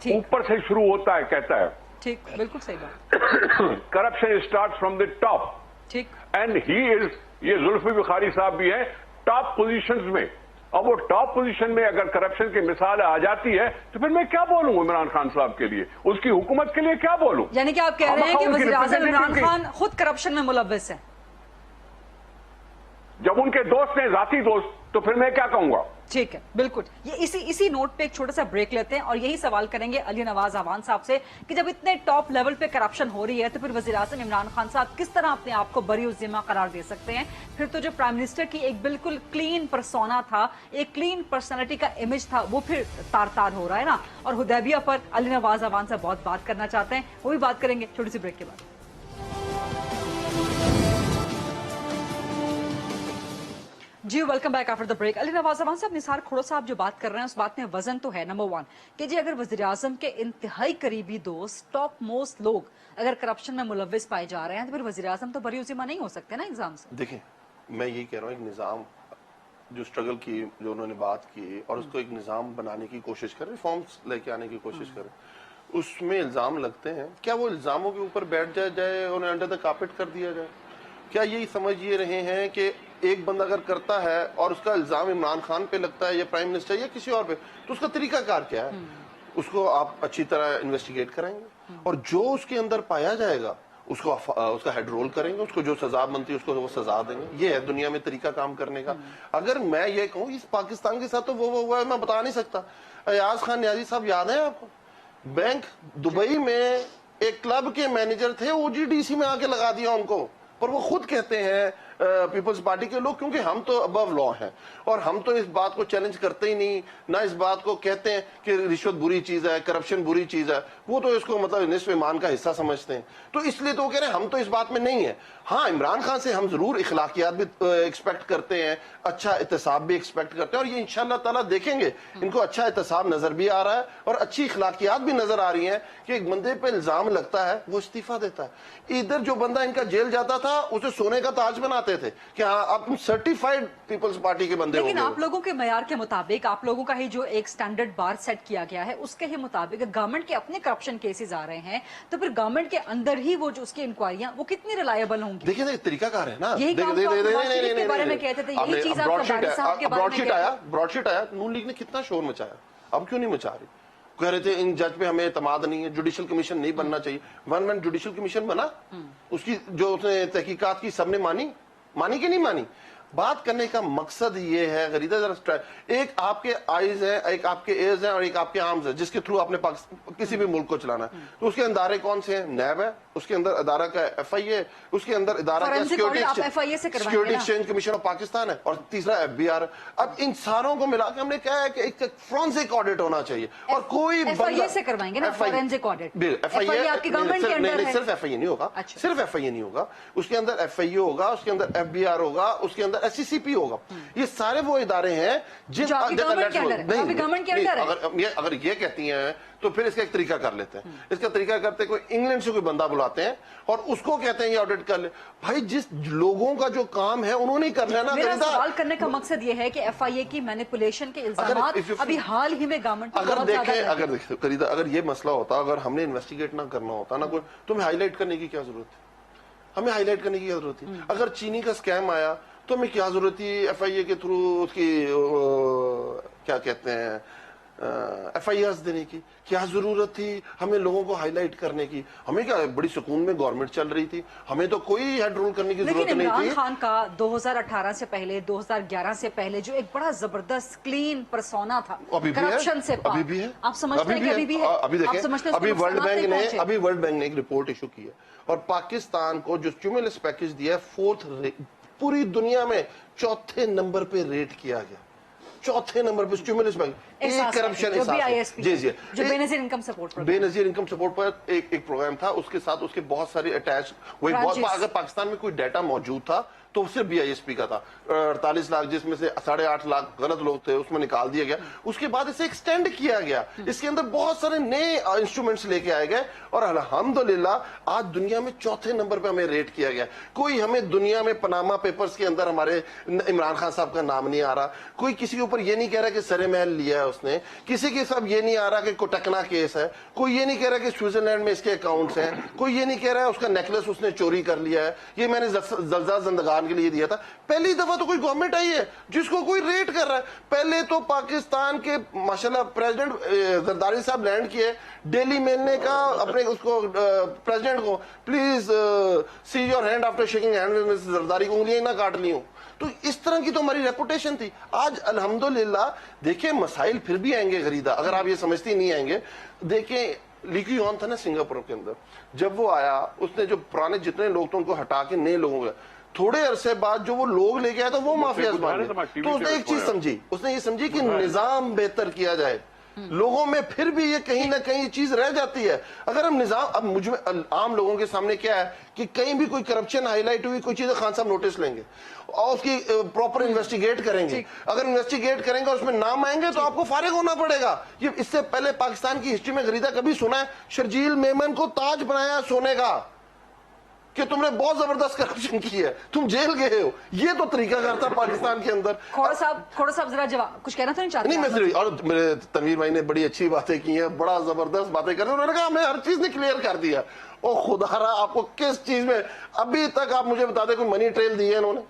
ऊपर से शुरू होता है, कहता है। ठीक, बिल्कुल सही बात। Corruption start from the top. ठीक। एंड ही इज, ये जुल्फी बुखारी साहब भी हैं टॉप पोजीशंस में, अब वो टॉप पोजीशन में अगर करप्शन की मिसाल आ जाती है तो फिर मैं क्या बोलूं इमरान खान साहब के लिए, उसकी हुकूमत के लिए क्या बोलूं? यानी कि आप कह रहे हैं कि वज़ीर आज़म इमरान खान खुद करप्शन में मुलव्विस है? जब उनके दोस्त हैं, जाती दोस्त, तो फिर मैं क्या कहूंगा? ठीक है, बिल्कुल। ये इसी नोट पे एक छोटा सा ब्रेक लेते हैं और यही सवाल करेंगे अली नवाज अवान साहब से कि जब इतने टॉप लेवल पे करप्शन हो रही है तो फिर वज़ीर आज़म इमरान खान साहब किस तरह अपने आप को बरी उस जिम्मा करार दे सकते हैं? फिर तो जो प्राइम मिनिस्टर की एक बिल्कुल क्लीन पर्सोना था, एक क्लीन पर्सनैलिटी का इमेज था, वो फिर तार हो रहा है ना। और हुदैबिया पर अली नवाज अवान से बहुत बात करना चाहते हैं, वो भी बात करेंगे छोटी सी ब्रेक के बाद। जी welcome back after the break. Ali Nawaz Awan sahab, Nisar खोड़ो साहब जो बात कर रहे हैं उस बात में वजन तो है नंबर वन कि जी अगर वज़ीर आज़म के इंतहाई करीबी दोस्त, टॉप मोस्ट लोग अगर करप्शन में मुलव्विस पाए जा रहे हैं तो फिर वज़ीर आज़म तो बरी उज़िमा नहीं हो सकते ना एग्जाम से। देखिए, मैं यही कह रहा हूँ, एक निज़ाम जो स्ट्रगल की, जो उन्होंने बात की और उसको एक निज़ाम बनाने की कोशिश करें, रिफॉर्म्स लेके आने की कोशिश करें, उसमें इल्ज़ाम लगते हैं, क्या वो इल्ज़ामों के ऊपर बैठ जाए, उन्हें अंडर द कार्पेट कर दिया जाए? क्या यही समझ ये रहे हैं कि एक बंदा अगर करता है और उसका इल्जाम इमरान खान पे लगता है या प्राइम मिनिस्टर या किसी और पे, तो उसका तरीकाकार क्या है? उसको आप अच्छी तरह इन्वेस्टिगेट कराएंगे और जो उसके अंदर पाया जाएगा उसको उसका हेड रोल करेंगे, उसको जो सजा बनती है उसको वो सजा देंगे। ये है दुनिया में तरीका काम करने का। अगर मैं ये कहूँ इस पाकिस्तान के साथ तो वो हुआ है, मैं बता नहीं सकता। अयाज खान नियाजी साहब याद है आपको? बैंक दुबई में एक क्लब के मैनेजर थे, ओजीडीसी में आके लगा दिया उनको, पर वो खुद कहते हैं पीपल्स पार्टी के लोग, क्योंकि हम तो अबव लॉ हैं और हम तो इस बात को चैलेंज करते ही नहीं, ना इस बात को कहते हैं कि रिश्वत बुरी चीज है, करप्शन बुरी चीज है, वो तो इसको मतलब निस्फ ईमान का हिस्सा समझते हैं। तो इसलिए तो वो कह रहे हैं हम तो इस बात में नहीं है। हाँ, इमरान खान से हम जरूर इखलाकियात भी एक्सपेक्ट करते हैं, अच्छा एहतसाब भी एक्सपेक्ट करते हैं और ये इंशाअल्लाह ताला देखेंगे इनको अच्छा एहतसाब नजर भी आ रहा है और अच्छी इखलाकियात भी नजर आ रही हैं कि एक बंदे पे इल्जाम लगता है वो इस्तीफा देता है। इधर जो बंदा इनका जेल जाता था उसे सोने का ताज बनाते थे कि हाँ अब तुम सर्टिफाइड पीपल्स पार्टी के बंदे हो। लेकिन आप लोगों के मयार के मुताबिक, आप लोगों का ही जो एक स्टैंडर्ड बार सेट किया गया है उसके ही मुताबिक गवर्नमेंट के अपने करप्शन केसेस आ रहे हैं, तो फिर गवर्नमेंट के अंदर ही वो जो उसकी इंक्वायरियां वो कितनी रिलायबल होंगी? देखिए तरीकाकार है ना, यही काम तो आप नवाज शरीफ के बारे में कहते थे, यही चीज आप ज़रदारी साहब के बारे में कहते थे। ब्रॉडशीट आया, नून लीग ने कितना शोर मचाया, अब क्यों नहीं मचा रही? कह रहे थे इन जज पे हमें एतमाद नहीं है, जुडिशल कमीशन नहीं बनना चाहिए। वन मैन जुडिशल कमीशन बना, उसकी जो उसने तहकीकात की सबने मानी कि नहीं मानी? बात करने का मकसद ये है, गरीदा जरा, एक आपके आईज है, एक आपके एयर्स है और एक आपके आर्म्स है जिसके थ्रू आपने किसी भी मुल्क को चलाना है। तो उसके अदारे कौन से हैं? नैब है, उसके अंदर अदारा का FIA, उसके अंदर अदारा का security exchange commission of Pakistan है और तीसरा FBR। अब इन सारों को मिला के हमने कहा है कि एक फोरेंसिक ऑडिट होना चाहिए और कोई FIA से करवाएंगे ना फोरेंसिक ऑडिट? FIA आपकी गवर्नमेंट के अंडर है। सिर्फ FIA नहीं होगा, सिर्फ FIA नहीं होगा, उसके अंदर FIA होगा, उसके अंदर FBR होगा, उसके अंदर SCCP होगा। ये सारे वो इदारे हैं जिन गवर्नमेंट के अंदर है। अगर ये कहती हैं तो फिर इसका एक तरीका कर लेते हैं। इसका तरीका करते कोई इंग्लैंड से कोई बंदा बुलाते हैं और उसको कहते हैं ये ऑडिट कर ले। भाई जिस लोगों का जो काम है उन्होंने ही करना है ना। मेरा सवाल करने का मकसद ये है कि FIA की मैनिपुलेशन के इल्जामात अभी हाल ही में गवर्नमेंट अगर देखें करीदा, अगर ये मसला होता, अगर हमने इन्वेस्टिगेट ना करना होता ना कोई, तो हमें हाईलाइट करने की क्या जरूरत है? हमें हाईलाइट करने की क्या जरूरत थी? अगर चीनी का स्कैम आया तो हमें क्या जरूरत थी FIA के थ्रू उसकी क्या कहते हैं FIRs देने की? क्या जरूरत थी हमें लोगों को हाईलाइट करने की? हमें क्या बड़ी सुकून में गवर्नमेंट चल रही थी, हमें तो कोई हेड रोल करने की जरूरत नहीं थी। इमरान खान का 2018 से पहले, 2011 से पहले जो एक बड़ा जबरदस्त क्लीन पर्सोना था करप्शन से, अभी भी है। आप समझते हैं कि अभी भी है? अभी देखें, अभी वर्ल्ड बैंक ने एक रिपोर्ट इशू की है और पाकिस्तान को जो स्टिमुलस पैकेज दिया है पूरी दुनिया में चौथे नंबर पे रेट किया गया, चौथे नंबर पे स्टिमुलस बैंक। एक करप्शन जी जो बेनजीर इनकम सपोर्ट पर एक प्रोग्राम था, उसके साथ उसके बहुत सारे अटैच वही बहुत, अगर पाकिस्तान में कोई डाटा मौजूद था तो सिर्फ BISP का था 48 लाख, जिसमें से 8.5 लाख गलत लोग थे, उसमें निकाल दिया गया। उसके बाद इसे एक्सटेंड किया गया, इसके अंदर बहुत सारे नए इंस्ट्रूमेंट्स लेके आए गए और अल्हम्दुलिल्लाह आज दुनिया में चौथे नंबर पे हमें रेट किया गया। कोई हमें दुनिया में पनामा पेपर्स के अंदर हमारे इमरान खान साहब का नाम नहीं आ रहा, कोई किसी के ऊपर ये नहीं कह रहा कि सरे महल लिया है उसने, किसी के साथ ये नहीं आ रहा कि कोटकना केस है, कोई ये नहीं कह रहा कि स्विट्जरलैंड में इसके अकाउंट्स हैं, कोई ये नहीं कह रहा है उसका नेकलेस उसने चोरी कर लिया है, ये मैंने जलजा जिंदगान के लिए दिया था। पहली दफा तो कोई गवर्नमेंट आई है जिसको कोई रेट कर रहा है। पहले तो पाकिस्तान के माशाल्लाह प्रेसिडेंट जरदारी साहब लैंड किए, डेली मेल ने कहा अपने उसको प्रेसिडेंट को, please see your hand after shaking hand with Mrs Zardari, को उंगलियां ना काट ली हूं। तो इस तरह की तो हमारी रेपुटेशन थी। आज अल्हम्दुलिल्लाह देखिए मसाइल फिर भी आएंगे गरीदा, अगर आप ये समझती नहीं आएंगे। देखिए ली क्यू यॉन था ना सिंगापुर के अंदर, जब वो आया उसने जो पुराने जितने लोग थे उनको हटा के नए लोगों को, थोड़े अरसे बाद जो वो लोग लेके आया था वो माफियाज बन गए। तो उसने एक चीज समझी, उसने ये समझी कि निजाम बेहतर किया जाए, लोगों में फिर भी ये कहीं ना कहीं चीज रह जाती है। अगर हम निजाम, अब मुझ में आम लोगों के सामने क्या है कि कहीं भी कोई करप्शन हाईलाइट हुई कोई चीज, खान साहब नोटिस लेंगे और उसकी प्रॉपर इन्वेस्टिगेट करेंगे। अगर इन्वेस्टिगेट करेंगे और उसमें नाम आएंगे तो आपको फारिग होना पड़ेगा। ये इससे पहले पाकिस्तान की हिस्ट्री में गरीदा कभी सुना है शर्जील मेमन को ताज बनाया सोने का कि तुमने बहुत जबरदस्त करप्शन की है, तुम जेल गए हो? ये तो तरीका करता पाकिस्तान के अंदर। खोड़ा साहब जरा जवाब कुछ कहना तो नहीं चाहते? नहीं, मैं सिर्फ, और मेरे तनवीर भाई ने बड़ी अच्छी बातें की हैं, बड़ा जबरदस्त बातें कर रहे हैं। उन्होंने कहा हमें हर चीज ने क्लियर कर दिया। ओ खुदारा, आपको किस चीज में अभी तक आप मुझे बता दें कोई मनी ट्रेल दी है? इन्होंने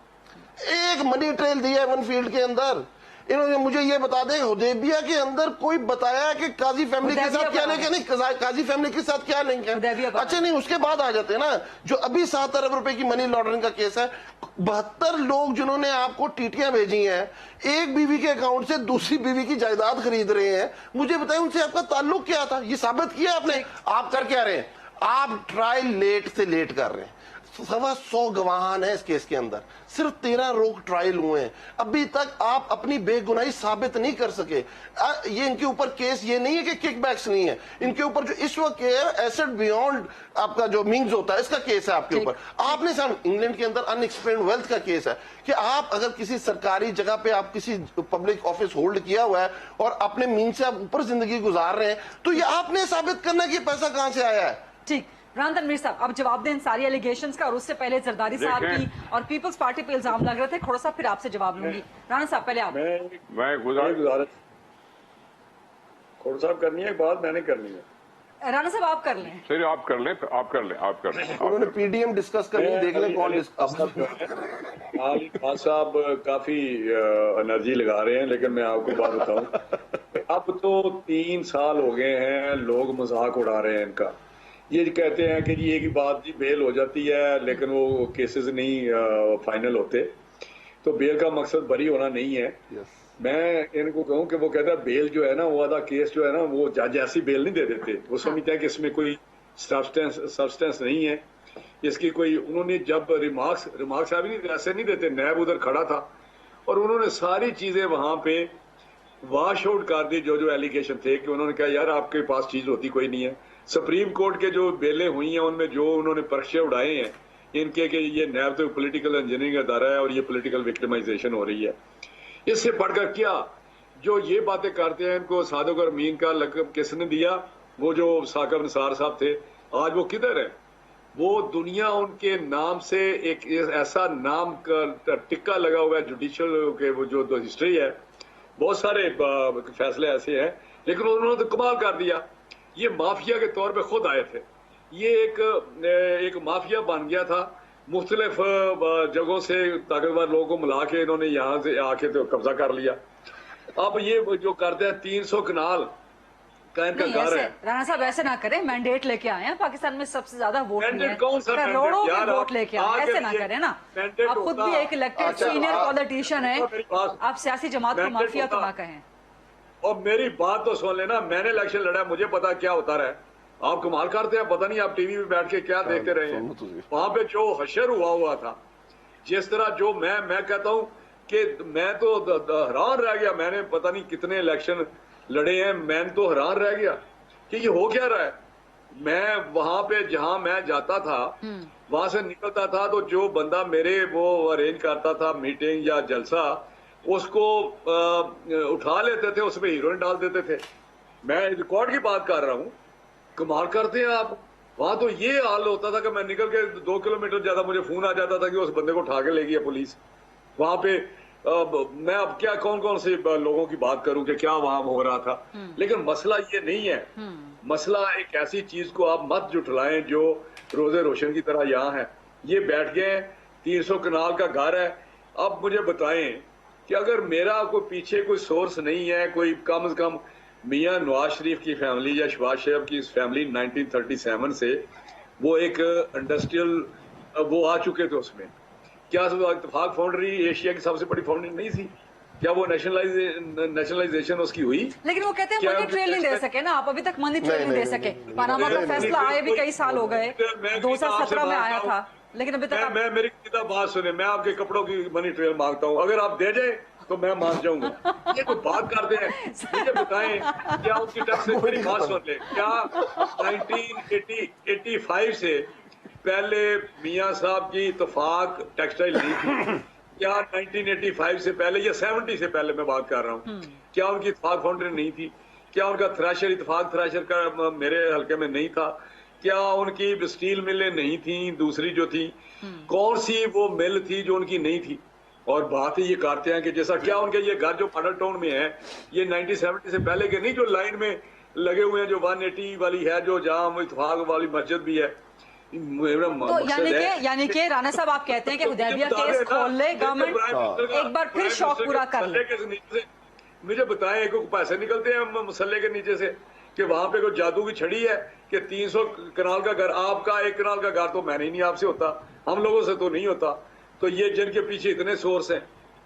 एक मनी ट्रेल दिया है वन फील्ड के अंदर। इन्होंने मुझे ये बता दें हुदैबिया के अंदर कोई बताया कि काजी फैमिली के साथ क्या लिंक है? नहीं, काजी फैमिली के साथ क्या लिंक है? अच्छा नहीं, उसके बाद आ जाते हैं ना जो अभी 7 अरब रुपए की मनी लॉन्ड्रिंग का केस है। 72 लोग जिन्होंने आपको टीटियां भेजी हैं, एक बीवी के अकाउंट से दूसरी बीवी की जायदाद खरीद रहे हैं, मुझे बताएं उनसे आपका ताल्लुक क्या था? ये साबित किया आपने? आप कर क्या रहे हैं? आप ट्रायल लेट से लेट कर रहे हैं। 125 गवाहान है इस केस के अंदर, सिर्फ 13 रोक ट्रायल हुए हैं, अभी तक आप अपनी बेगुनाही साबित नहीं कर सके। ये इनके ऊपर केस ये नहीं है कि किकबैक्स नहीं है, इनके ऊपर जो इस वक्त एसेट बियॉन्ड आपका जो मीन्स होता है इसका केस है आपके ऊपर। आपने सर इंग्लैंड के अंदर अनएक्सप्लेन्ड वेल्थ का केस है कि आप अगर किसी सरकारी जगह पे आप किसी पब्लिक ऑफिस होल्ड किया हुआ है और अपने मीन्स से आप ऊपर जिंदगी गुजार रहे हैं, तो ये आपने साबित करना कि पैसा कहां से आया है। ठीक, राना तनवीर साहब अब जवाब दें इन सारी एलिगेशंस का, और उससे पहले जरदारी साहब की और पीपल्स पार्टी पे इल्जाम लग रहे थे। खोड़ा साहब फिर आपसे जवाब लूंगी। राना साहब पहले आप। मैं गुजारिश खोड़ साहब करनी है, बात मैंने करनी है। राना साहब आप कर लें। सर आप कर लें, आप कर लें, आप कर लें। उन्होंने पीडीएम डिस्कस करनी, देख लें कौन डिस्कस। खान साहब काफी एनर्जी लगा रहे हैं, लेकिन मैं आपको बात बताऊं, अब तो 3 साल हो गए हैं लोग मजाक उड़ा रहे हैं इनका। ये कहते हैं कि जी एक बात जी बेल हो जाती है लेकिन वो केसेस नहीं फाइनल होते, तो बेल का मकसद बरी होना नहीं है। मैं इनको कहूं कि वो कहता है बेल जो है ना, वो आधा केस जो है ना वो जज ऐसी बेल नहीं दे देते, वो समझते हैं कि इसमें कोई सब्सटेंस नहीं है इसकी कोई। उन्होंने जब रिमार्क्स अभी नहीं ऐसे नहीं देते, नैब उधर खड़ा था और उन्होंने सारी चीजें वहां पे वॉश आउट कर दी जो एलिगेशन थे, कि उन्होंने कहा यार आपके पास चीज होती कोई नहीं है। सुप्रीम कोर्ट के जो बेलें हुई हैं उनमें जो उन्होंने पर्चे उड़ाए हैं इनके कि ये नैब तो पॉलिटिकल इंजीनियरिंग अदारा है और ये पॉलिटिकल विक्टिमाइजेशन हो रही है, इससे बढ़कर क्या जो ये बातें करते हैं। इनको सादिक और अमीन का लक़ब किसने दिया? वो जो साकिब निसार साहब थे, आज वो किधर है? वो दुनिया उनके नाम से एक ऐसा नाम का टिक्का लगा हुआ है जुडिशियल के, वो जो हिस्ट्री है बहुत सारे फैसले ऐसे हैं, लेकिन उन्होंने तो कमाल कर दिया। ये माफिया के तौर पे खुद आए थे, ये एक माफिया बन गया था, मुख्तलिफ जगहों से ताकतवर लोगों को मिला के इन्होंने यहाँ से आके तो कब्जा कर लिया। अब ये जो करते हैं 300 कनाल का इनका घर है। राणा साहब ऐसे ना करें, मैंडेट लेके आए हैं, पाकिस्तान में सबसे ज्यादा वोट है, कौन सा करोड़ों के वोट लेके आए, ऐसे ना करें ना। आप खुद भी एक इलेक्टेड सीनियर पॉलिटिशियन है, आप सियासी जमात को माफिया तो ना कहें। और मेरी बात तो सुन लेना, मैंने इलेक्शन लड़ा, मुझे पता क्या होता रहा है। आप कमाल करते हैं, पता नहीं आप टीवी पे बैठ के क्या देखते रहे हैं। वहां पे जो हशर हुआ था, जिस तरह जो मैं कहता हूं कि मैं तो हैरान रह गया। मैंने पता नहीं कितने इलेक्शन लड़े हैं, मैं तो हैरान रह गया कि ये हो क्या रहा है। میں وہاں پہ جہاں میں جاتا تھا وہاں سے نکلتا تھا تو جو بندہ میرے وہ ارینج کرتا تھا میٹنگ یا جلسہ اس کو اٹھا لیتے تھے, اس میں ہیروئن ڈال دیتے تھے. میں ریکارڈ کی بات کر رہا ہوں, کمال کرتے ہیں آپ. وہاں تو یہ حال ہوتا تھا کہ میں نکل کے 2 کلومیٹر زیادہ مجھے فون آ جاتا تھا کہ اس بندے کو اٹھا کے لے گئی ہے پولیس. وہاں پہ میں اب کیا کون سے لوگوں کی بات کروں کہ کیا وہاں ہو رہا تھا. لیکن مسئلہ یہ نہیں ہے. مسئلہ ایک ایسی چیز کو آپ مت جٹلائیں جو روزے روشن کی طرح یہاں ہے. یہ بیٹھ گئے 300 کنال کا گھر ہے. اب مجھے بتائیں کہ اگر میرا کوئی پیچھے کوئی سورس نہیں ہے, کوئی کم از کم میاں نواز شریف کی فیملی یا شہباز شریف کی فیملی 1937 سے وہ ایک انڈسٹریل وہ آ چکے تھے, اس میں کیا اتفاق فاؤنڈری ایشیا کی سب سے بڑی فاؤنڈری نہیں تھی کیا؟ وہ نیشنلائزیشن اس کی ہوئی. لیکن وہ کہتے ہیں منی ٹریل نہیں دے سکے نا آپ, ابھی تک منی ٹریل نہیں دے سکے. پاناما کا فیصلہ آئے بھی کئی سال ہو گئے, 2017 میں آیا تھا لیکن ابھی تک. میں میری کتاب بات سنیں, میں آپ کے کپڑوں کی منی ٹریل مانگتا ہوں, اگر آپ دے جائیں تو میں مان جاؤں گا. یہ کوئی بات کرتے ہیں. مجھے بتائیں کیا ان کی ٹیکس سے میری بات سن لیں, کیا 1985 سے پہلے میاں صاحب کی اتفاق ٹیکسٹائل نہیں تھی؟ کیا 1985 سے پہلے یا 70 سے پہلے میں بات کر رہا ہوں, کیا ان کی اتفاق فاؤنڈری نہیں تھی؟ کیا ان کا تھریشر اتفاق تھریشر کا میرے حلقے میں نہیں تھا؟ کیا ان کی اسٹیل ملیں نہیں تھیں دوسری جو تھی؟ کون سی وہ مل تھی جو ان کی نہیں تھی؟ اور بات یہ کرتے ہیں کہ جیسا کیا ان کے یہ گھر جو ماڈل ٹاؤن میں ہے یہ 1970 سے پہلے کے نہیں, جو لائن میں لگے ہوئے ہیں, جو 180 والی ہے, جو جہاں اتفاق والی مسجد بھی ہے. تو یعنی کہ رانا صاحب آپ کہتے ہیں کہ حدیبیہ کیس کھول لے گورنمنٹ, ایک بار پھر شوق پورا کر لے. مجھے بتائیں کوئی پیسے نکلتے ہیں مسلح کے نیچے سے کہ وہاں پہ کوئی جادو کی چھڑی ہے کہ 300 کنال کا گھر آپ کا, 1 کنال کا گھر تو میں نہیں آپ سے ہوتا, ہم لوگوں سے تو نہیں ہوتا. تو یہ جن کے پیچھے اتنے سورس ہیں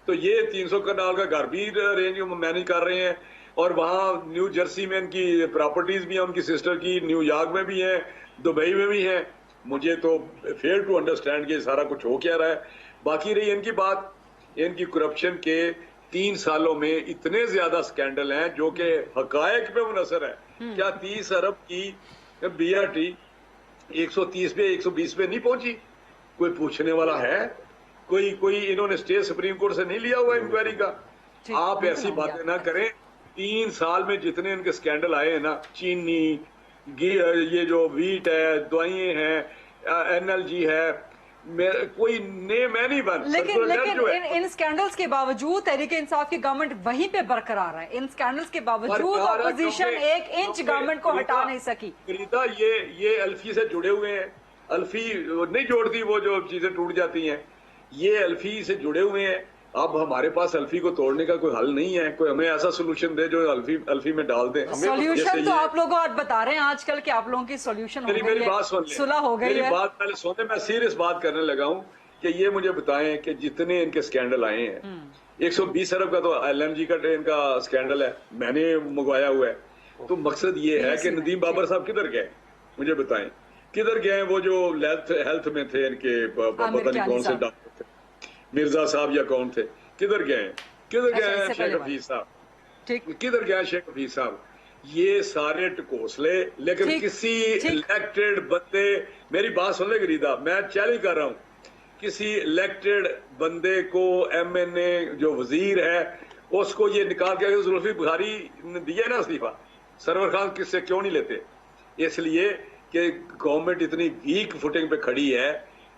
تو یہ 300 کنال کا گھر بھی رینج مینج کر رہے ہیں, اور وہاں نیو جرسی میں ان کی پراپرٹیز بھی ہیں, ان کی سسٹر کی نیو یارک میں بھی ہیں, دبئی میں بھی ہیں. مجھے تو فیل ٹو انڈرسٹینڈ کہ سارا کچھ ہو کیا رہا ہے. باقی رہی ان کی بات, ان کی کرپشن کے 3 سالوں میں اتنے زیادہ سکینڈل ہیں جو کہ حقائق پہ منحصر ہے. کیا 30 ارب کی BRT 130 پہ 120 پہ نہیں پہنچی؟ کوئی پوچھنے والا ہے؟ کوئی انہوں نے اسٹیٹ سپریم کورٹ سے نہیں لیا ہوا انکوائری کا؟ آپ ایسی باتیں نہ کریں. 3 سال میں جتنے ان کے سکینڈل آئے ہیں نا, چینی, یہ جو ویٹ ہے, دوائیں ہیں, NLG ہے, کوئی نیم ہے نہیں بن. لیکن ان سکینڈلز کے باوجود تحریک انصاف کی گورنمنٹ وہیں پہ برقرار ہے. ان سکینڈلز کے باوجود اپوزیشن 1 انچ گورنمنٹ کو ہٹا نہیں سکی. فریدہ یہ الفی سے جڑے ہوئے ہیں. الفی نہیں جوڑتی وہ جو چیزیں ٹوٹ جاتی ہیں, یہ الفی سے جڑے ہوئے ہیں. اب ہمارے پاس الفی کو توڑنے کا کوئی حل نہیں ہے. کوئی ہمیں ایسا سولوشن دے جو الفی میں ڈال دیں. سولوشن تو آپ لوگوں آج بتا رہے ہیں آج کل کہ آپ لوگوں کی سولوشن ہو گئی ہے, میری بات سن لیں, صلح ہو گئی ہے. میری بات پہلے سنیں, میں سیریس بات کرنے لگا ہوں کہ یہ مجھے بتائیں کہ جتنے ان کے سکینڈل آئے ہیں, 120 ارب کا تو LMG کا ٹرین کا سکینڈل ہے, میں نے منگوایا ہوا ہے. تو مقصد یہ ہے کہ ندیم بابر صاحب کدھر گئے؟ مجھے بتائیں کدھر گئے؟ وہ جو ہیلتھ میں تھے ان کے پتہ نہیں کون سے ڈاکٹر تھے, مرزا صاحب یا کون تھے, کدھر گئے ہیں؟ کدھر گئے ہیں شیخ حفیظ صاحب؟ کدھر گئے شیخ حفیظ صاحب؟ یہ سارے ٹکوسلے. لیکن کسی الیکٹڈ بندے, میری بات سن لے گریدہ, میں چیلنج کر رہا ہوں, کسی الیکٹڈ بندے کو MNA جو وزیر ہے اس کو یہ نکال کے زلفی بخاری نے دیا نا استعفیٰ, سرور خان کس سے کیوں نہیں لیتے؟ اس لیے کہ گورنمنٹ اتنی ویک فوٹنگ پہ کھڑی ہے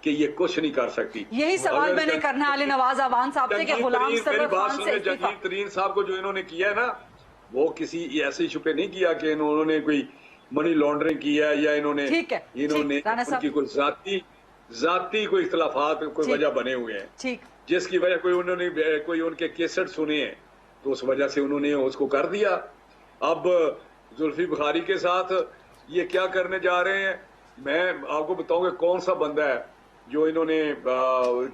کہ یہ کچھ نہیں کر سکتی. یہی سوال میں نے کرنا ہے علی نواز اعوان صاحب سے کہ غلام سرور خان سے جنگیر ترین صاحب کو جو انہوں نے کیا ہے نا, وہ کسی ایسے ایشو پہ نہیں کیا کہ انہوں نے کوئی منی لانڈرنگ کیا یا انہوں نے ان کی کوئی ذاتی کوئی اختلافات کوئی وجہ بنے ہوئے ہیں جس کی وجہ انہوں نے کوئی ان کے کیسٹ سنے ہیں تو اس وجہ سے انہوں نے اس کو کر دیا. اب زلفی بخاری کے ساتھ یہ کیا کرنے جا رہے ہیں, میں آپ کو بتاؤں گا کون سا بندہ ہے جو انہوں نے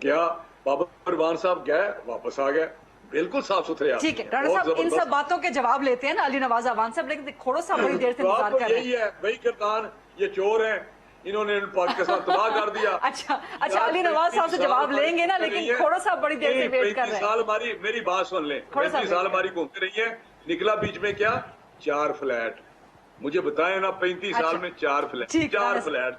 کیا. بابر افغان صاحب گئے واپس آ گئے, بالکل صاف ستھرے. ٹھیک ہے رانا صاحب, ان سب باتوں کے جواب لیتے ہیں نا علی نواز اعوان صاحب, لیکن کھوڑو صاحب بڑی دیر سے انتظار کر رہے ہیں. یہی ہے وہی کردار, یہ چور ہیں, انہوں نے پاکستان تباہ کر دیا. اچھا علی نواز صاحب سے جواب لیں گے نا, لیکن کھوڑو صاحب بڑی دیر سے ویٹ کر رہے ہیں. 35 سال میری بات سن لیں, 35 سال ہماری گھومتے رہی ہے, نکلا بیچ میں کیا 4 فلیٹ. मुझे बताएं ना 35 साल में 4 फ्लैट, ठीक, 4 फ्लैट।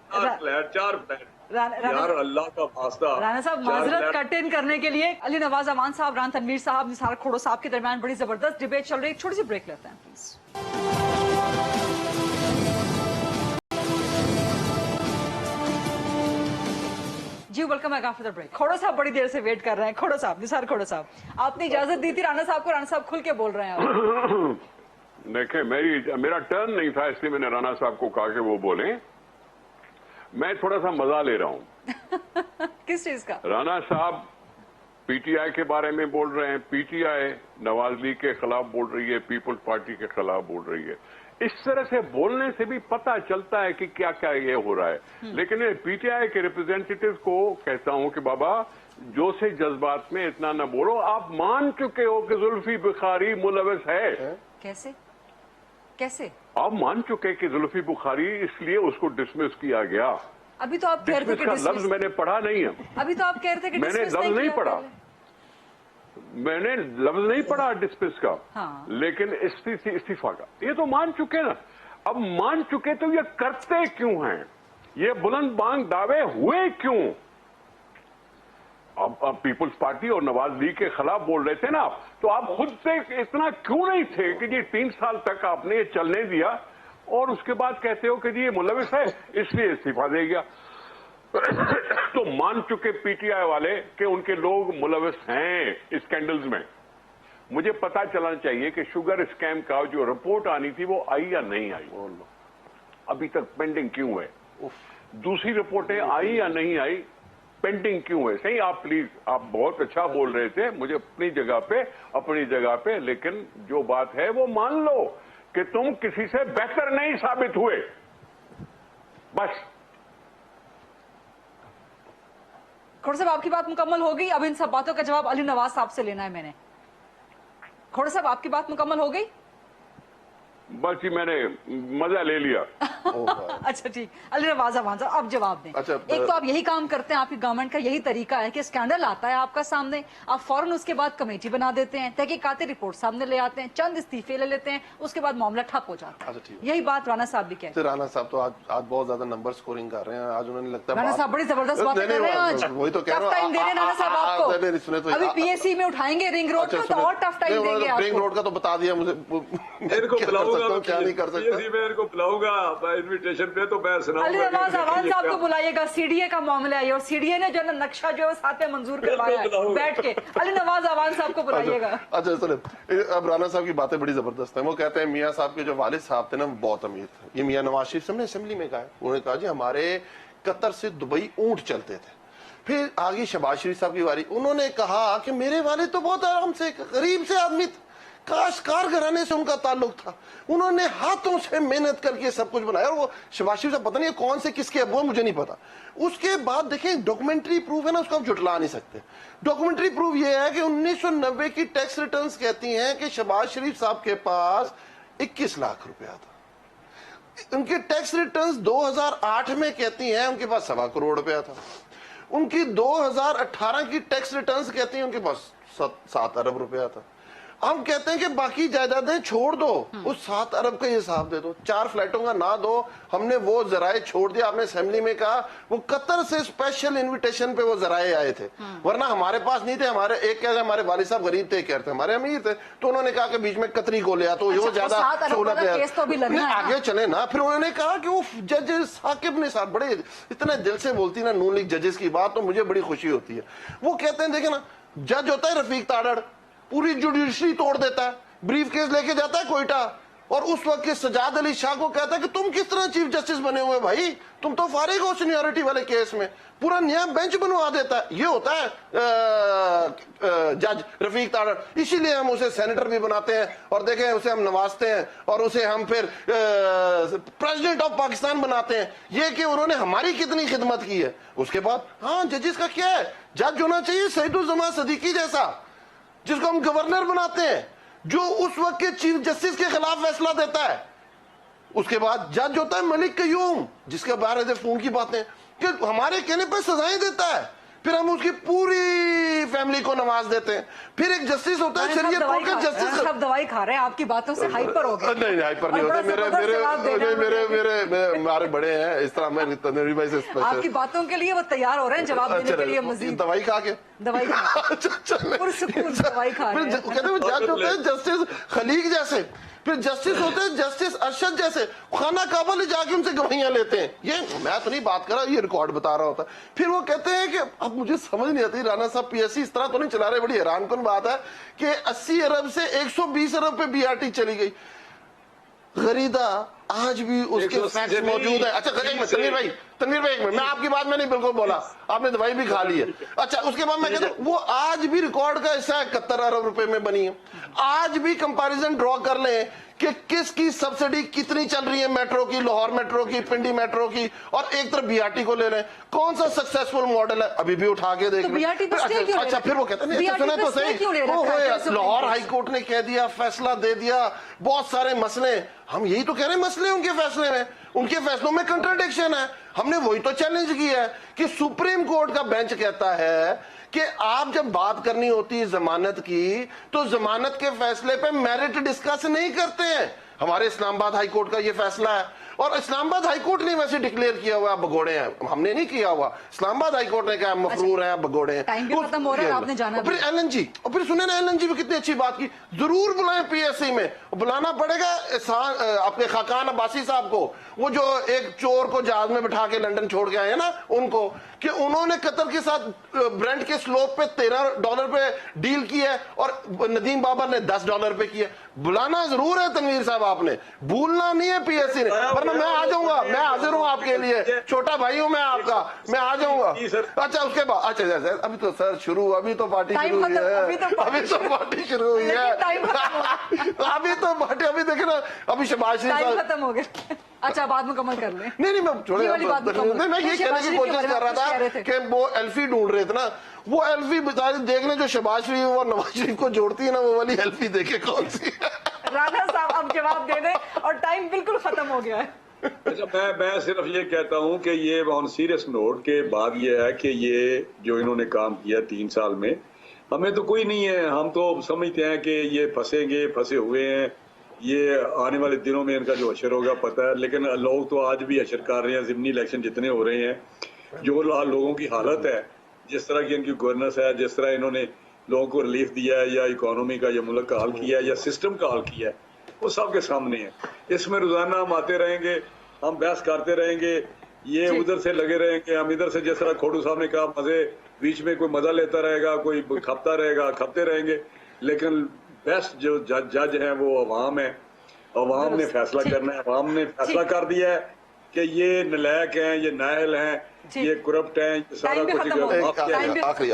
यार अल्लाह का वास्ता। राणा साहब माजरत कट इन करने के लिए अली नवाज अमान साहब, रान तनवीर साहब, निसार खोड़ो साहब के दरमियान बड़ी जबरदस्त डिबेट चल रही है। छोटी सी ब्रेक लेते हैं प्लीज। जी welcome back after the break. Khoro sahab बड़ी देर से वेट कर रहे हैं। खोड़ो साहब, निसार खोड़ो साहब, आपने इजाजत दी थी राणा साहब को, राणा साहब खुल के बोल रहे हैं। देखें, मेरा टर्न नहीं था, इसलिए मैंने राणा साहब को कहा कि वो बोलें। मैं थोड़ा सा मजा ले रहा हूं। किस चीज का? राणा साहब पीटीआई के बारे में बोल रहे हैं, पीटीआई नवाज लीग के खिलाफ बोल रही है, पीपल्स पार्टी के खिलाफ बोल रही है। इस तरह से बोलने से भी पता चलता है कि क्या क्या ये हो रहा है। लेकिन पीटीआई के रिप्रेजेंटेटिव को कहता हूं कि बाबा जोश जज्बात में इतना न बोलो। आप मान चुके हो कि जुल्फी बुखारी मुलविस है। कैसे कैसे आप मान चुके कि जुल्फी बुखारी, इसलिए उसको डिसमिस किया गया। अभी तो आप कह रहे थे कि लफ्ज मैंने पढ़ा नहीं है। अभी तो आप कह रहे थे कि मैंने लफ्ज नहीं पढ़ा, मैंने लफ्ज नहीं पढ़ा डिस्मिस का। हाँ। लेकिन इस्तीफा का ये तो मान चुके ना। अब मान चुके तो ये करते क्यों हैं? ये बुलंद बांग दावे हुए क्यों? अब पीपल्स पार्टी और नवाज लीग के खिलाफ बोल रहे थे ना, तो आप खुद से इतना क्यों नहीं थे कि जी 3 साल तक आपने ये चलने दिया और उसके बाद कहते हो कि जी ये मुलविस है इसलिए इस्तीफा दे गया। तो मान चुके पीटीआई वाले कि उनके लोग मुलविस हैं इस स्कैंडल्स में। मुझे पता चलना चाहिए कि शुगर स्कैम का जो रिपोर्ट आनी थी वो आई या नहीं आई, अभी तक पेंडिंग क्यों है? दूसरी रिपोर्टें आई या नहीं आई, पेंडिंग क्यों है? सही, आप प्लीज, आप बहुत अच्छा बोल रहे थे, मुझे अपनी जगह पे, लेकिन जो बात है वो मान लो कि तुम किसी से बेहतर नहीं साबित हुए। बस। खोड़ साहब आपकी बात मुकम्मल हो गई। अब इन सब बातों का जवाब अली नवाज साहब से लेना है मैंने। खोड़ साहब आपकी बात मुकम्मल हो गई? बस जी, मैंने मजा ले लिया। अच्छा ठीक, अली नवाज अमान साहब अब जवाब दें। अच्छा, एक तो आप यही काम करते हैं, आपकी गवर्नमेंट का यही तरीका है कि स्कैंडल आता है आपका सामने, आप फौरन उसके बाद कमेटी बना देते हैं, तहकीकाती रिपोर्ट सामने ले आते हैं, चंद इस्तीफे ले लेते हैं, उसके बाद मामला ठप हो जाता है। अच्छा, ठीक। यही बात राणा साहब भी कहते हैं। राणा साहब तो आज बहुत ज्यादा नंबर स्कोरिंग कर रहे हैं। आज उन्होंने लगता है राणा साहब बड़ी जबरदस्त बात कर रहे हैं आज। वही तो कह रहा हूं, टाइम दे रहे हैं राणा साहब आपको। अभी पीएससी में उठाएंगे रिंग रोड में, तो और टफ टाइम देंगे आपको। रिंग रोड का तो बता दिया मुझे, मेरे को बुलाऊंगा, क्या नहीं कर सकता। मेरे को बुलाऊंगा इन्विटेशन पे तो मैं सुनाऊंगा। अली नवाज अमान साहब को बुलाइएगा। सीडीए का मामला है और सीडीए ने जो है नक्शा जो है साथ में मंजूर करवाया है बैठ के। अली नवाज अमान साहब को बुलाइएगा। अच्छा सुनिए, अब राणा साहब की बातें बड़ी जबरदस्त है। वो कहते हैं मियां साहब के जो वालिद साहब थे ना बहुत अमीर थे। ये मियां नवाज शरीफ साहब ने असेंबली में कहा है, उन्होंने कहा जी हमारे कतर से दुबई ऊंट चलते थे। फिर आगे शहबाज शरीफ साहब की बारी, उन्होंने कहा कि मेरे वालिद तो बहुत आराम से गरीब से आदमी थे, काश्तकार घराने से उनका ताल्लुक था, उन्होंने हाथों से मेहनत करके सब कुछ बनाया। और वो शहबाज शरीफ साहब पता नहीं कौन से किसके अबू, मुझे नहीं पता। उसके बाद देखें डॉक्यूमेंट्री प्रूफ है ना, उसको आप झुटला नहीं सकते। डॉक्यूमेंट्री प्रूफ ये है कि 1990 की टैक्स रिटर्न्स कहती हैं कि शहबाज शरीफ साहब के पास 21 लाख रुपया था। उनकी टैक्स रिटर्न्स 2008 में कहती हैं उनके पास 1.25 करोड़ रुपया था। उनकी 2018 की टैक्स रिटर्न्स कहती हैं उनके पास 7 अरब रुपया था। हम कहते हैं कि बाकी जायदादें छोड़ दो, उस 7 अरब का हिसाब दे दो, 4 फ्लैटों का ना दो। हमने वो जराए छोड़ दिया। आपने असेंबली में कहा वो कतर से स्पेशल इनविटेशन पे वो जराए आए थे, वरना हमारे पास नहीं थे। हमारे एक क्या हमारे वालिद साहब गरीब थे, कहते हमारे अमीर थे, तो उन्होंने कहा कि बीच में कतरी को लिया तो वो ज्यादा सहूलत है, आगे चले ना। फिर उन्होंने कहा कि वो जजेस साकिब ने साहब बड़े इतने दिल से बोलती ना नून लीग जजेस की बात, तो मुझे बड़ी खुशी होती है। वो कहते हैं देखे ना, जज होता है रफीक ताड़ड़, पूरी जुडिशरी तोड़ देता है, ब्रीफ केस लेके जाता है कोयटा, और उस वक्त के सजाद अली शाह को कहता है कि तुम किस तरह चीफ जस्टिस बने हुए भाई, तुम तो फारिग हो सीनियरिटी वाले केस में, पूरा नया बेंच बनवा देता है। ये होता है जज रफीक ताड़ड़। इसीलिए हम उसे सेनेटर भी बनाते हैं और देखें उसे हम नवाजते हैं और उसे हम फिर प्रेसिडेंट ऑफ पाकिस्तान बनाते हैं। ये कि उन्होंने हमारी कितनी खिदमत की है। उसके बाद हाँ, जजेस का क्या है, जज होना चाहिए सईदुज़्ज़मा सदीकी जैसा, जिसको हम गवर्नर बनाते हैं, जो उस वक्त के चीफ जस्टिस के खिलाफ फैसला देता है। उसके बाद जज होता है मलिक कयूम, जिसके बारे में फोन की बातें कि हमारे कहने पर सजाएं देता है। फिर हम उसकी पूरी फैमिली को नवाज देते हैं। फिर एक जस्टिस होता है शरीयत कोर्ट का जस्टिस। सब दवाई खा रहे हैं, आपकी बातों से हाइपर हो गए। नहीं हाइपर नहीं होते, मेरे हमारे बड़े हैं इस तरह। मैं तनवीर भाई से आपकी बातों के लिए वो तैयार हो रहे हैं जवाब देने के लिए मजीद। दवाई खा के दवाई दवाई खा रहे हैं। कहते हैं जज होते हैं जस्टिस खलीक जैसे, फिर जस्टिस होते हैं जस्टिस अरशद जैसे, खाना काबा ले जाके उनसे गवाहियां लेते हैं। ये मैं तो नहीं बात कर रहा, ये रिकॉर्ड बता रहा होता। फिर वो कहते हैं कि अब मुझे समझ नहीं आती राना साहब पीएससी इस तरह तो नहीं चला रहे। बड़ी हैरानकुन बात है कि 80 अरब से 120 अरब पे बीआरटी चली गई। गरीदा आज भी उसके फैक्ट्स मौजूद है। अच्छा तनवीर भाई एक मिनट, मैं आपकी बात में नहीं बिल्कुल बोला, आपने दवाई भी खा ली है। अच्छा उसके बाद मैं कहता हूँ वो आज भी रिकॉर्ड का हिस्सा 71 अरब रुपए में बनी है। आज भी कंपैरिजन ड्रॉ कर लें कि किसकी सब्सिडी कितनी चल रही है, मेट्रो की, लाहौर मेट्रो की, पिंडी मेट्रो की, और एक तरफ बीआरटी को ले रहे हैं। कौन सा सक्सेसफुल मॉडल है अभी भी उठा के देख लें। अच्छा फिर वो कहते हैं सुने तो सही, लाहौर हाई कोर्ट ने कह दिया, फैसला दे दिया, बहुत सारे मसले। हम यही तो कह रहे हैं मसले उनके फैसले में, उनके फैसलों में कंट्राडिक्शन है। हमने वही तो चैलेंज किया है कि सुप्रीम कोर्ट का बेंच कहता है कि आप जब बात करनी होती है जमानत की तो जमानत के फैसले पे मेरिट डिस्कस नहीं करते हैं। हमारे इस्लामाबाद हाई कोर्ट का ये फैसला है, और इस्लामाबाद हाई कोर्ट ने वैसे डिक्लेयर किया हुआ भगोड़े हैं, हमने नहीं किया हुआ। इस्लामाबाद हाई कोर्ट ने कहा मफरूर है, भगोड़े हैं। टाइम भी खत्म हो रहा है, आपने जाना। फिर एलएनजी, और फिर सुने ना एलएनजी में कितनी अच्छी बात की, जरूर बुलाएं पीएससी में, बुलाना पड़ेगा आपके खाकान अब्बासी साहब को, वो जो एक चोर को जहाज में बिठा के लंदन छोड़ के आए ना, उनको, कि उन्होंने कतर के साथ ब्रेंट के स्लोप पे $13 पे डील की है और नदीम बाबर ने $10 पे किया। बुलाना जरूर है तनवीर साहब, आपने भूलना नहीं है पीएससी ने, वरना मैं आ जाऊंगा, मैं हाजिर हूँ आपके लिए, छोटा भाई हूँ मैं आपका, मैं आ जाऊंगा। अच्छा उसके बाद अच्छा अभी तो सर शुरू, अभी तो पार्टी शुरू हुई है, अभी तो पार्टी शुरू हुई है, अभी तो पार्टी, अभी देखे ना, अभी शहबाज शरीफ खत्म हो गया। अच्छा बात मुकम्मल कर लें। नहीं मैं छोड़े, मैं ये कहने की कोशिश कर रहा था कि वो एल्फी ढूंढ रहे थे ना, वो एल्फी बेचारी देखने जो शहबाज शरीफ और नवाज शरीफ को जोड़ती है ना, वो वाली एल्फी देखे कौन सी है। राना साहब अब जवाब दे दें, और टाइम बिल्कुल खत्म हो गया है। अच्छा मैं सिर्फ ये कहता हूँ कि ये ऑन सीरियस नोट के बाद ये है कि ये जो इन्होंने काम किया 3 साल में, हमें तो कोई नहीं है, हम तो समझते हैं कि ये फंसे हुए हैं, ये आने वाले दिनों में इनका जो अशर होगा पता है। लेकिन लोग तो आज भी अशर कर रहे हैं, ज़िमनी इलेक्शन जितने हो रहे हैं, जो लोगों की हालत है, जिस तरह की इनकी गवर्नेंस है, जिस तरह इन्होंने लोगों को रिलीफ दिया है, या इकोनॉमी का या मुल्क का हल किया है, या सिस्टम का हल किया है, वो सबके सामने है। इसमें रोजाना हम आते रहेंगे, हम बहस करते रहेंगे, ये उधर से लगे रहेंगे, हम इधर से, जिस तरह खोडू साहब ने कहा, मजे बीच में कोई मजा लेता रहेगा, कोई खपता रहेगा, खपते रहेंगे। लेकिन बेस्ट जो जज है वो अवाम है, अवाम ने फैसला करना है। अवाम ने फैसला कर दिया है कि ये नलायक हैं, ये नाअहल हैं, ये करप्ट हैं, सारा कुछ। आखिरी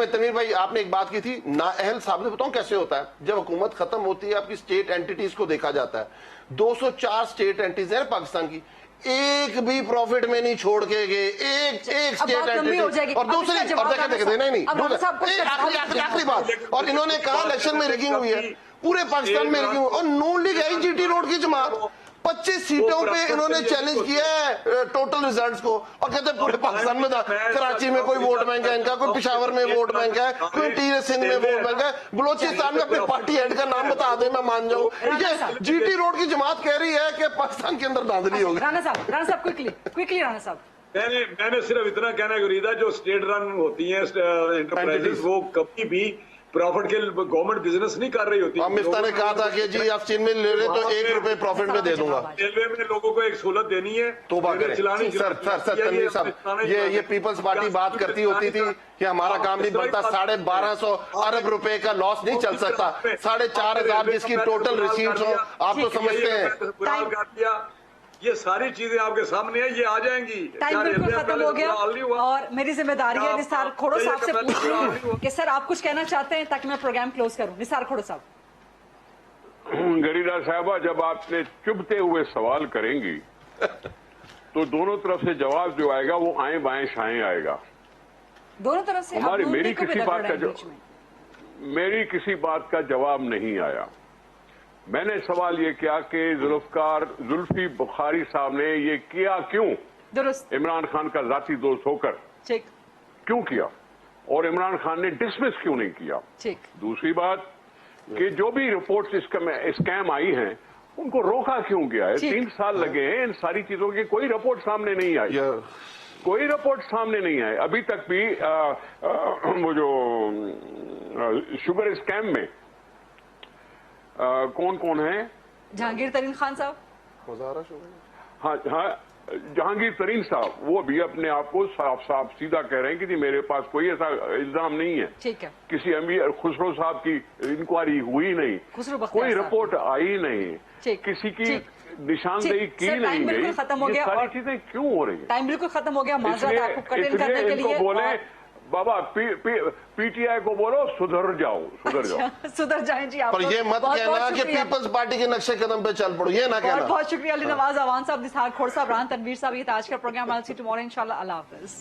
तनवीर भाई आपने एक बात की थी, नाअहल साहब ने बताऊं कैसे होता है, जब हुकूमत खत्म होती है आपकी स्टेट एंटिटीज को देखा जाता है। 204 स्टेट एंटिटीज है पाकिस्तान की, एक भी प्रॉफिट में नहीं छोड़ के गए, एक स्टेट एंटिटी। और दूसरी, और देखे नहीं आखिरी बात, और इन्होंने कहा इलेक्शन में रिगिंग हुई है, पूरे पाकिस्तान में रिगिंग हुई, और नून लीग आई जीटी रोड की जमात 25 सीटों पे इन्होंने चैलेंज किया है टोटल रिजल्ट्स को, और कहते हैं पूरे पाकिस्तान में था। कराची में कोई वोट बैंक है इनका, कोई पिशावर में वोट बैंक है, कोई टीर सिंध में वोट बैंक है, बलोचिस्तान में अपने पार्टी हेड का नाम बता दे मैं मान जाऊं। जीटी रोड की जमात कह रही है कि पाकिस्तान के अंदर धांधली होगी। राना साहब क्विकली राना साहब। मैंने सिर्फ इतना कहना है गुरीदा, जो स्टेट रन होती है एंटरप्राइजेस, वो कभी भी प्रॉफिट के गवर्नमेंट बिजनेस नहीं कर रही होती। मिफ्ता ने कहा था कि जी आप चीन में ले रहे तो ₹1 प्रॉफिट में दे दूंगा। रेलवे में लोगों को एक सहूलत देनी है, तो सर तनवीर साहब, ये पीपल्स पार्टी बात करती होती थी कि हमारा काम नहीं बनता, 1250 अरब रुपए का लॉस नहीं चल सकता, 4500 जिसकी टोटल रिसीट्स हो, आप तो समझते हैं। ये सारी चीजें आपके सामने है, ये आ जाएंगी। टाइम बिल्कुल खत्म हो गया, और मेरी जिम्मेदारी है निसार खोड़ो साहब से पूछूं कि सर आप कुछ कहना चाहते हैं ताकि मैं प्रोग्राम क्लोज करूं। निसार खोड़ो साहब। गरीदा साहबा, जब आपने चुभते हुए सवाल करेंगी तो दोनों तरफ से जवाब जो आएगा वो आए बाएं शाएं आएगा। दोनों तरफ से मेरी किसी बात का जवाब नहीं आया। मैंने सवाल ये किया कि जुल्फी बुखारी साहब ने ये किया क्यों, दुरुस्त, इमरान खान का जाती दोस्त होकर। ठीक। क्यों किया और इमरान खान ने डिसमिस क्यों नहीं किया। ठीक। दूसरी बात कि जो भी रिपोर्ट्स स्कैम आई हैं उनको रोका क्यों गया है। 3 साल लगे हैं इन सारी चीजों की, कोई रिपोर्ट सामने नहीं आई, कोई रिपोर्ट सामने नहीं आई अभी तक भी। वो जो शुगर स्कैम में कौन कौन है, जहांगीर तरीन खान साहब, हाँ हाँ जहांगीर तरीन साहब, वो भी अपने आप को साफ साफ सीधा कह रहे हैं कि जी मेरे पास कोई ऐसा इल्जाम नहीं है। ठीक है। किसी अमीर खुसरो साहब की इंक्वायरी हुई नहीं, कोई रिपोर्ट आई नहीं, किसी की निशानदेही की नहीं गई। खत्म हो गया, सारी चीजें क्यों हो रही है। टाइम बिल्कुल खत्म हो गया। माजरत आपको कट इन करने के लिए बोले बाबा पीटीआई को बोलो सुधर जाओ, सुधर जाओ। सुधर जाएं जी आप। पर ये मत कहना कि पीपल्स पार्टी के नक्शे कदम पे चल पड़ो, ये ना कहना। बहुत शुक्रिया अली नवाज, अवान साहब, निसार खोड़ साहब, रान तनवीर साहब। ये आज का programme. I'll see you tomorrow इंशाल्लाह। अल्लाह हाफिज।